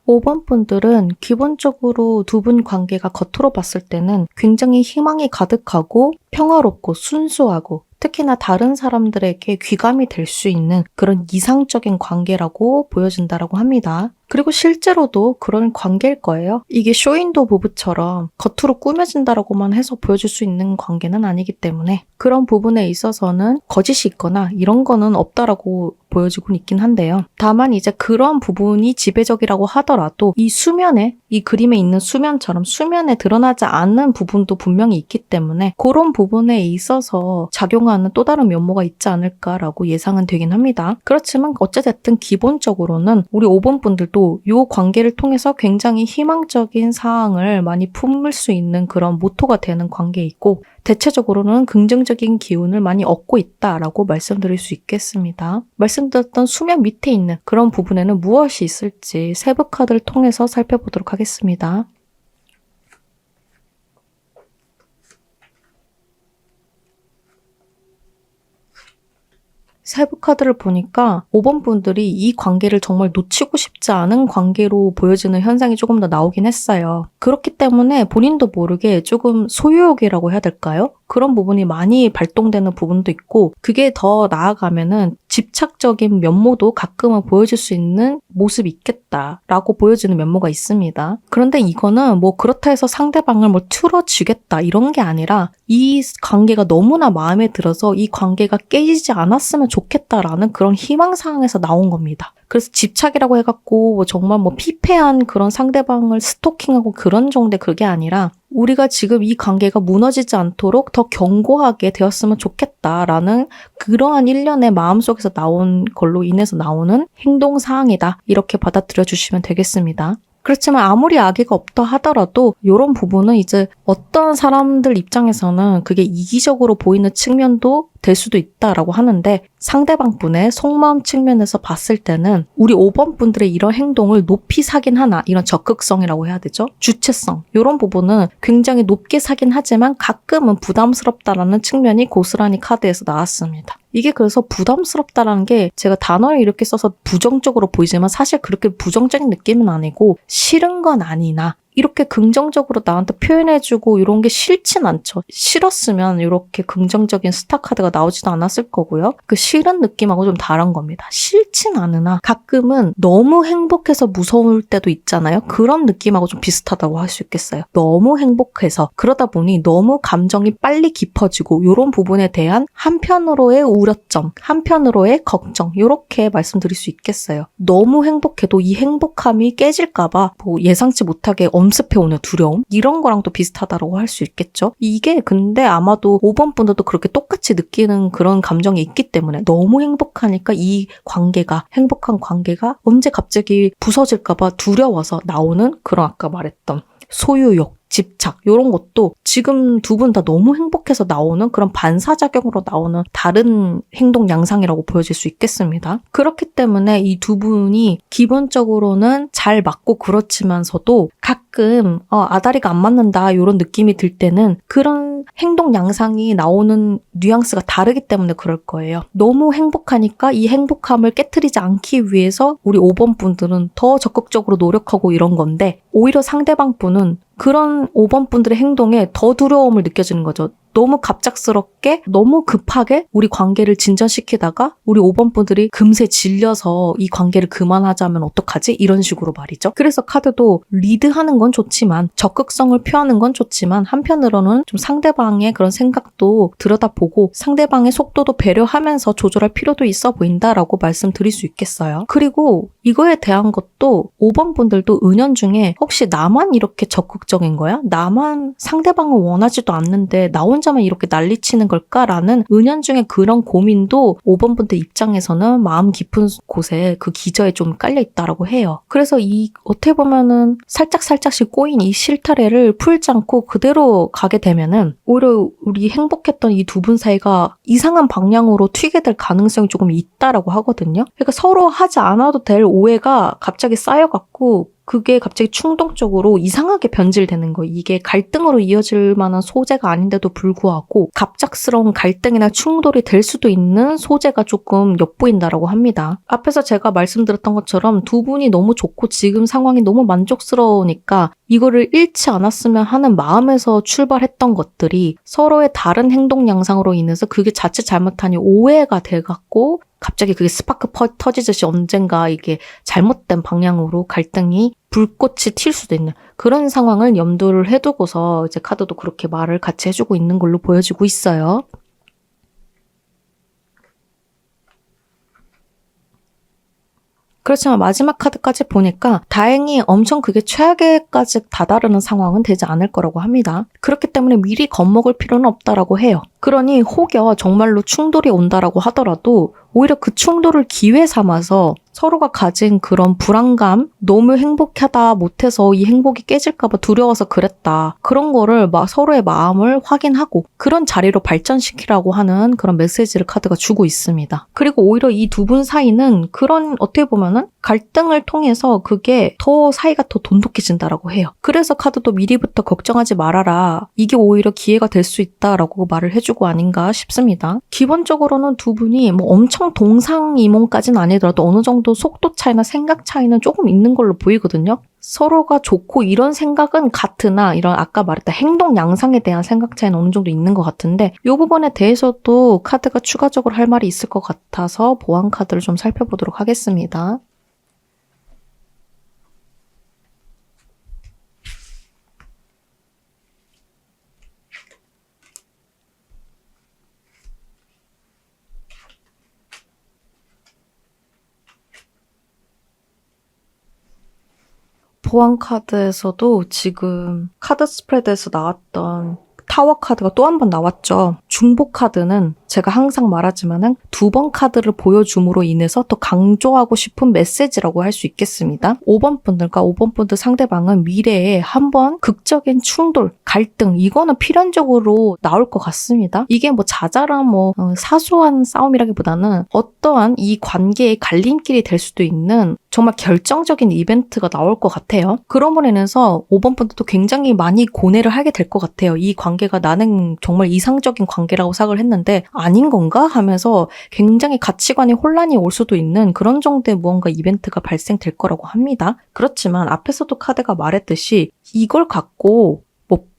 5번 분들은 기본적으로 두 분 관계가 겉으로 봤을 때는 굉장히 희망이 가득하고 평화롭고 순수하고 특히나 다른 사람들에게 귀감이 될 수 있는 그런 이상적인 관계라고 보여진다라고 합니다. 그리고 실제로도 그런 관계일 거예요. 이게 쇼윈도 부부처럼 겉으로 꾸며진다라고만 해서 보여줄 수 있는 관계는 아니기 때문에 그런 부분에 있어서는 거짓이 있거나 이런 거는 없다라고 보여지고 있긴 한데요. 다만 이제 그런 부분이 지배적이라고 하더라도 이 수면에, 이 그림에 있는 수면처럼 수면에 드러나지 않는 부분도 분명히 있기 때문에 그런 부분에 있어서 작용하는 또 다른 면모가 있지 않을까라고 예상은 되긴 합니다. 그렇지만 어찌됐든 기본적으로는 우리 5번 분들도 이 관계를 통해서 굉장히 희망적인 사항을 많이 품을 수 있는 그런 모토가 되는 관계이고 대체적으로는 긍정적인 기운을 많이 얻고 있다라고 말씀드릴 수 있겠습니다. 말씀드렸던 수면 밑에 있는 그런 부분에는 무엇이 있을지 세부 카드를 통해서 살펴보도록 하겠습니다. 세부 카드를 보니까 5번 분들이 이 관계를 정말 놓치고 싶지 않은 관계로 보여지는 현상이 조금 더 나오긴 했어요. 그렇기 때문에 본인도 모르게 조금 소유욕이라고 해야 될까요? 그런 부분이 많이 발동되는 부분도 있고 그게 더 나아가면은 집착적인 면모도 가끔은 보여줄 수 있는 모습이 있겠다라고 보여지는 면모가 있습니다. 그런데 이거는 뭐 그렇다 해서 상대방을 뭐 틀어쥐겠다 이런 게 아니라 이 관계가 너무나 마음에 들어서 이 관계가 깨지지 않았으면 좋겠다라는 그런 희망사항에서 나온 겁니다. 그래서 집착이라고 해갖고 뭐 정말 뭐 피폐한 그런 상대방을 스토킹하고 그런 정도의 그게 아니라 우리가 지금 이 관계가 무너지지 않도록 더 견고하게 되었으면 좋겠다라는 그러한 일련의 마음속에서 나온 걸로 인해서 나오는 행동사항이다. 이렇게 받아들여 주시면 되겠습니다. 그렇지만 아무리 악의가 없다 하더라도 이런 부분은 이제 어떤 사람들 입장에서는 그게 이기적으로 보이는 측면도 될 수도 있다라고 하는데 상대방 분의 속마음 측면에서 봤을 때는 우리 5번 분들의 이런 행동을 높이 사긴 하나 이런 적극성이라고 해야 되죠? 주체성 이런 부분은 굉장히 높게 사긴 하지만 가끔은 부담스럽다라는 측면이 고스란히 카드에서 나왔습니다. 이게 그래서 부담스럽다라는 게 제가 단어를 이렇게 써서 부정적으로 보이지만 사실 그렇게 부정적인 느낌은 아니고 싫은 건 아니나 이렇게 긍정적으로 나한테 표현해주고 이런 게 싫진 않죠. 싫었으면 이렇게 긍정적인 스타 카드가 나오지도 않았을 거고요. 그 싫은 느낌하고 좀 다른 겁니다. 싫진 않으나 가끔은 너무 행복해서 무서울 때도 있잖아요. 그런 느낌하고 좀 비슷하다고 할 수 있겠어요. 너무 행복해서 그러다 보니 너무 감정이 빨리 깊어지고 이런 부분에 대한 한편으로의 우려점, 한편으로의 걱정 이렇게 말씀드릴 수 있겠어요. 너무 행복해도 이 행복함이 깨질까봐 뭐 예상치 못하게 엄습해오는 두려움 이런 거랑 또 비슷하다고 할 수 있겠죠. 이게 근데 아마도 5번 분들도 그렇게 똑같이 느끼는 그런 감정이 있기 때문에 너무 행복하니까 이 관계가 행복한 관계가 언제 갑자기 부서질까봐 두려워서 나오는 그런 아까 말했던 소유욕 집착 이런 것도 지금 두 분 다 너무 행복해서 나오는 그런 반사작용으로 나오는 다른 행동 양상이라고 보여질 수 있겠습니다. 그렇기 때문에 이 두 분이 기본적으로는 잘 맞고 그렇지만서도 가끔 아다리가 안 맞는다 이런 느낌이 들 때는 그런 행동 양상이 나오는 뉘앙스가 다르기 때문에 그럴 거예요. 너무 행복하니까 이 행복함을 깨트리지 않기 위해서 우리 5번 분들은 더 적극적으로 노력하고 이런 건데 오히려 상대방 분은 그런 5번 분들의 행동에 더 두려움을 느껴지는 거죠. 너무 갑작스럽게 너무 급하게 우리 관계를 진전시키다가 우리 5번 분들이 금세 질려서 이 관계를 그만하자면 어떡하지? 이런 식으로 말이죠. 그래서 카드도 리드하는 건 좋지만 적극성을 표하는 건 좋지만 한편으로는 좀 상대방의 그런 생각도 들여다보고 상대방의 속도도 배려하면서 조절할 필요도 있어 보인다라고 말씀드릴 수 있겠어요. 그리고 이거에 대한 것도 5번 분들도 은연중에 혹시 나만 이렇게 적극적인 거야? 나만 상대방을 원하지도 않는데 나 혼자만 이렇게 난리치는 걸까라는 은연중에 그런 고민도 5번 분들 입장에서는 마음 깊은 곳에 그 기저에 좀 깔려있다라고 해요. 그래서 이 어떻게 보면은 살짝씩 꼬인 이 실타래를 풀지 않고 그대로 가게 되면은 오히려 우리 행복했던 이 두 분 사이가 이상한 방향으로 튀게 될 가능성이 조금 있다라고 하거든요. 그러니까 서로 하지 않아도 될 오해가 갑자기 쌓여갖고 그게 갑자기 충동적으로 이상하게 변질되는 거예요. 이게 갈등으로 이어질 만한 소재가 아닌데도 불구하고 갑작스러운 갈등이나 충돌이 될 수도 있는 소재가 조금 엿보인다라고 합니다. 앞에서 제가 말씀드렸던 것처럼 두 분이 너무 좋고 지금 상황이 너무 만족스러우니까 이거를 잃지 않았으면 하는 마음에서 출발했던 것들이 서로의 다른 행동 양상으로 인해서 그게 자칫 잘못하니 오해가 돼갖고 갑자기 그게 스파크 터지듯이 언젠가 이게 잘못된 방향으로 갈등이 불꽃이 튈 수도 있는 그런 상황을 염두를 해두고서 이제 카드도 그렇게 말을 같이 해주고 있는 걸로 보여지고 있어요. 그렇지만 마지막 카드까지 보니까 다행히 엄청 그게 최악에까지 다다르는 상황은 되지 않을 거라고 합니다. 그렇기 때문에 미리 겁먹을 필요는 없다라고 해요. 그러니 혹여 정말로 충돌이 온다라고 하더라도 오히려 그 충돌을 기회 삼아서 서로가 가진 그런 불안감, 너무 행복하다 못해서 이 행복이 깨질까봐 두려워서 그랬다. 그런 거를 서로의 마음을 확인하고 그런 자리로 발전시키라고 하는 그런 메시지를 카드가 주고 있습니다. 그리고 오히려 이 두 분 사이는 그런 어떻게 보면은 갈등을 통해서 그게 더 사이가 더 돈독해진다라고 해요. 그래서 카드도 미리부터 걱정하지 말아라. 이게 오히려 기회가 될 수 있다라고 말을 해주고 아닌가 싶습니다. 기본적으로는 두 분이 뭐 엄청 동상이몽까지는 아니더라도 어느 정도 속도 차이나 생각 차이는 조금 있는 걸로 보이거든요. 서로가 좋고 이런 생각은 같으나 이런 아까 말했던 행동 양상에 대한 생각 차이는 어느 정도 있는 것 같은데 이 부분에 대해서도 카드가 추가적으로 할 말이 있을 것 같아서 보완 카드를 좀 살펴보도록 하겠습니다. 보안 카드에서도 지금 카드 스프레드에서 나왔던 타워 카드가 또 한 번 나왔죠. 중복 카드는 제가 항상 말하지만은 두 번 카드를 보여줌으로 인해서 더 강조하고 싶은 메시지라고 할 수 있겠습니다. 5번 분들과 5번 분들 상대방은 미래에 한번 극적인 충돌, 갈등 이거는 필연적으로 나올 것 같습니다. 이게 뭐 자잘한 사소한 싸움이라기보다는 어떠한 이 관계의 갈림길이 될 수도 있는 정말 결정적인 이벤트가 나올 것 같아요. 그런 분에 인해서 5번 분들도 굉장히 많이 고뇌를 하게 될 것 같아요. 이 관계가 나는 정말 이상적인 관계라고 생각을 했는데 아닌 건가 하면서 굉장히 가치관의 혼란이 올 수도 있는 그런 정도의 무언가 이벤트가 발생될 거라고 합니다. 그렇지만 앞에서도 카드가 말했듯이 이걸 갖고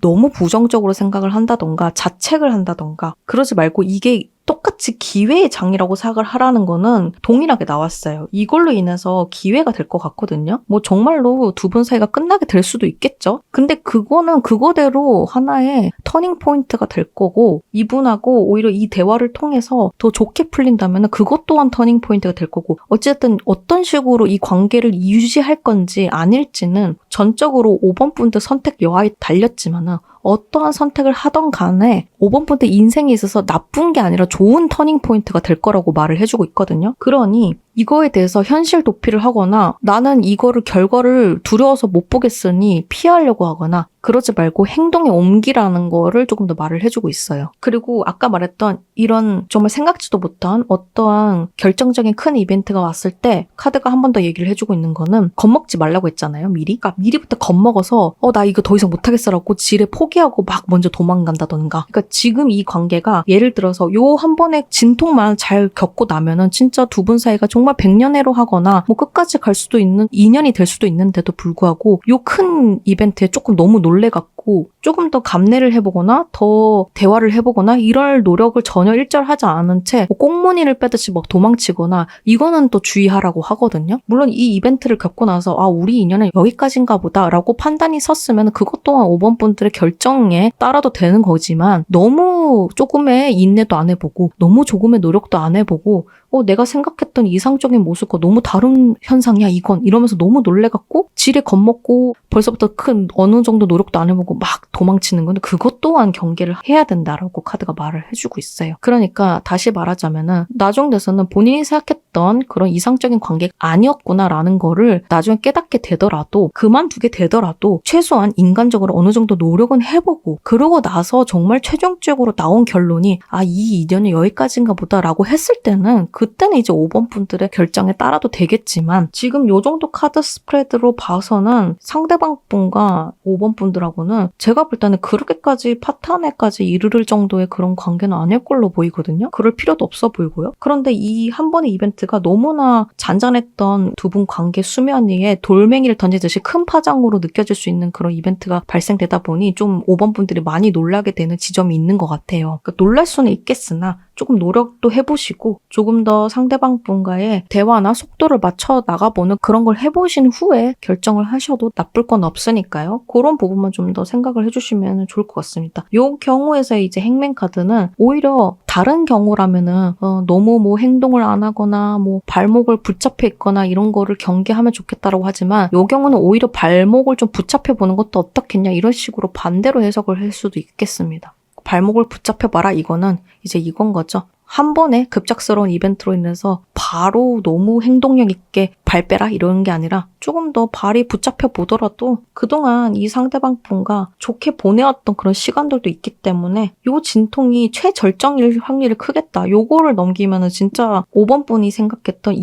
너무 부정적으로 생각을 한다던가 자책을 한다던가 그러지 말고 이게 똑같이 기회의 장이라고 생각을 하라는 거는 동일하게 나왔어요. 이걸로 인해서 기회가 될 것 같거든요. 정말로 두 분 사이가 끝나게 될 수도 있겠죠. 근데 그거는 그거대로 하나의 터닝 포인트가 될 거고 이분하고 오히려 이 대화를 통해서 더 좋게 풀린다면 그것 또한 터닝 포인트가 될 거고 어쨌든 어떤 식으로 이 관계를 유지할 건지 아닐지는 전적으로 5번 분들 선택 여하에 달렸지만은 어떠한 선택을 하던 간에 5번 분들 인생에 있어서 나쁜 게 아니라 좋은 터닝 포인트가 될 거라고 말을 해주고 있거든요. 그러니 이거에 대해서 현실 도피를 하거나 나는 이거를 결과를 두려워서 못 보겠으니 피하려고 하거나 그러지 말고 행동에 옮기라는 거를 조금 더 말을 해주고 있어요. 그리고 아까 말했던 이런 정말 생각지도 못한 어떠한 결정적인 큰 이벤트가 왔을 때 카드가 한 번 더 얘기를 해주고 있는 거는 겁먹지 말라고 했잖아요. 미리. 그러니까 미리부터 겁먹어서 나 이거 더 이상 못하겠어라고 지레 포기하고 막 먼저 도망간다던가. 그러니까 지금 이 관계가 예를 들어서 요 한 번의 진통만 잘 겪고 나면은 진짜 두 분 사이가 정말 백년해로 하거나 끝까지 갈 수도 있는 인연이 될 수도 있는데도 불구하고 요 큰 이벤트에 조금 너무 놀래갖고 조금 더 감내를 해보거나 더 대화를 해보거나 이럴 노력을 전혀 일절하지 않은 채 꽁무니를 빼듯이 막 도망치거나 이거는 또 주의하라고 하거든요. 물론 이 이벤트를 겪고 나서 우리 인연은 여기까지인가 보다 라고 판단이 섰으면 그것 또한 5번 분들의 결정에 따라도 되는 거지만 너무 조금의 인내도 안 해보고 너무 조금의 노력도 안 해보고 내가 생각했던 이상적인 모습과 너무 다른 현상이야 이건 이러면서 너무 놀래갖고 지레 겁먹고 벌써부터 큰 어느 정도 노력도 안 해보고 막 도망치는 건데 그것 또한 경계를 해야 된다라고 카드가 말을 해주고 있어요. 그러니까 다시 말하자면은 나중 돼서는 본인이 생각했던 그런 이상적인 관계가 아니었구나라는 거를 나중에 깨닫게 되더라도 그만두게 되더라도 최소한 인간적으로 어느 정도 노력은 해보고 그러고 나서 정말 최종적으로 나온 결론이 이 인연은 여기까지인가 보다라고 했을 때는 그때는 이제 5번 분들의 결정에 따라도 되겠지만 지금 요 정도 카드 스프레드로 봐서는 상대방 분과 5번 분들하고는 제가 볼 때는 그렇게까지 파탄에까지 이르를 정도의 그런 관계는 아닐 걸로 보이거든요. 그럴 필요도 없어 보이고요. 그런데 이 한 번의 이벤트가 너무나 잔잔했던 두 분 관계 수면 위에 돌멩이를 던지듯이 큰 파장으로 느껴질 수 있는 그런 이벤트가 발생되다 보니 좀 5번 분들이 많이 놀라게 되는 지점이 있는 것 같아요. 그러니까 놀랄 수는 있겠으나 조금 노력도 해보시고 조금 더 상대방 분과의 대화나 속도를 맞춰 나가보는 그런 걸 해보신 후에 결정을 하셔도 나쁠 건 없으니까요. 그런 부분만 좀 더 생각을 해주시면 좋을 것 같습니다. 이 경우에서 이제 행맨 카드는 오히려 다른 경우라면은 너무 뭐 행동을 안 하거나 뭐 발목을 붙잡혀 있거나 이런 거를 경계하면 좋겠다라고 하지만 이 경우는 오히려 발목을 좀 붙잡혀 보는 것도 어떻겠냐 이런 식으로 반대로 해석을 할 수도 있겠습니다. 발목을 붙잡혀봐라 이거는 이제 이건 거죠. 한 번에 급작스러운 이벤트로 인해서 바로 너무 행동력 있게 발 빼라 이런 게 아니라 조금 더 발이 붙잡혀 보더라도 그동안 이 상대방 분과 좋게 보내왔던 그런 시간들도 있기 때문에 요 진통이 최절정일 확률이 크겠다. 요거를 넘기면은 진짜 5번 분이 생각했던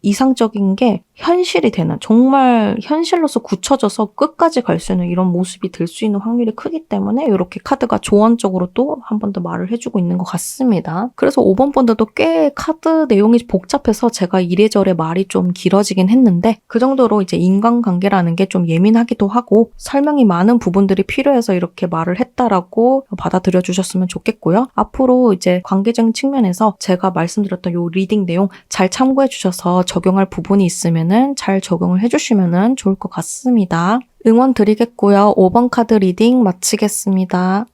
이상적인 게 현실이 되는 정말 현실로서 굳혀져서 끝까지 갈 수 있는 이런 모습이 될 수 있는 확률이 크기 때문에 이렇게 카드가 조언적으로 또 한 번 더 말을 해주고 있는 것 같습니다. 그래서 5번 분들도 꽤 카드 내용이 복잡해서 제가 이래저래 말이 좀 길어지긴 했는데 그 정도로 이제 인간관계라는 게 좀 예민하기도 하고 설명이 많은 부분들이 필요해서 이렇게 말을 했다라고 받아들여 주셨으면 좋겠고요. 앞으로 이제 관계적인 측면에서 제가 말씀드렸던 요 리딩 내용 잘 참고해 주셔서 적용할 부분이 있으면은 잘 적용을 해주시면은 좋을 것 같습니다. 응원 드리겠고요. 5번 카드 리딩 마치겠습니다.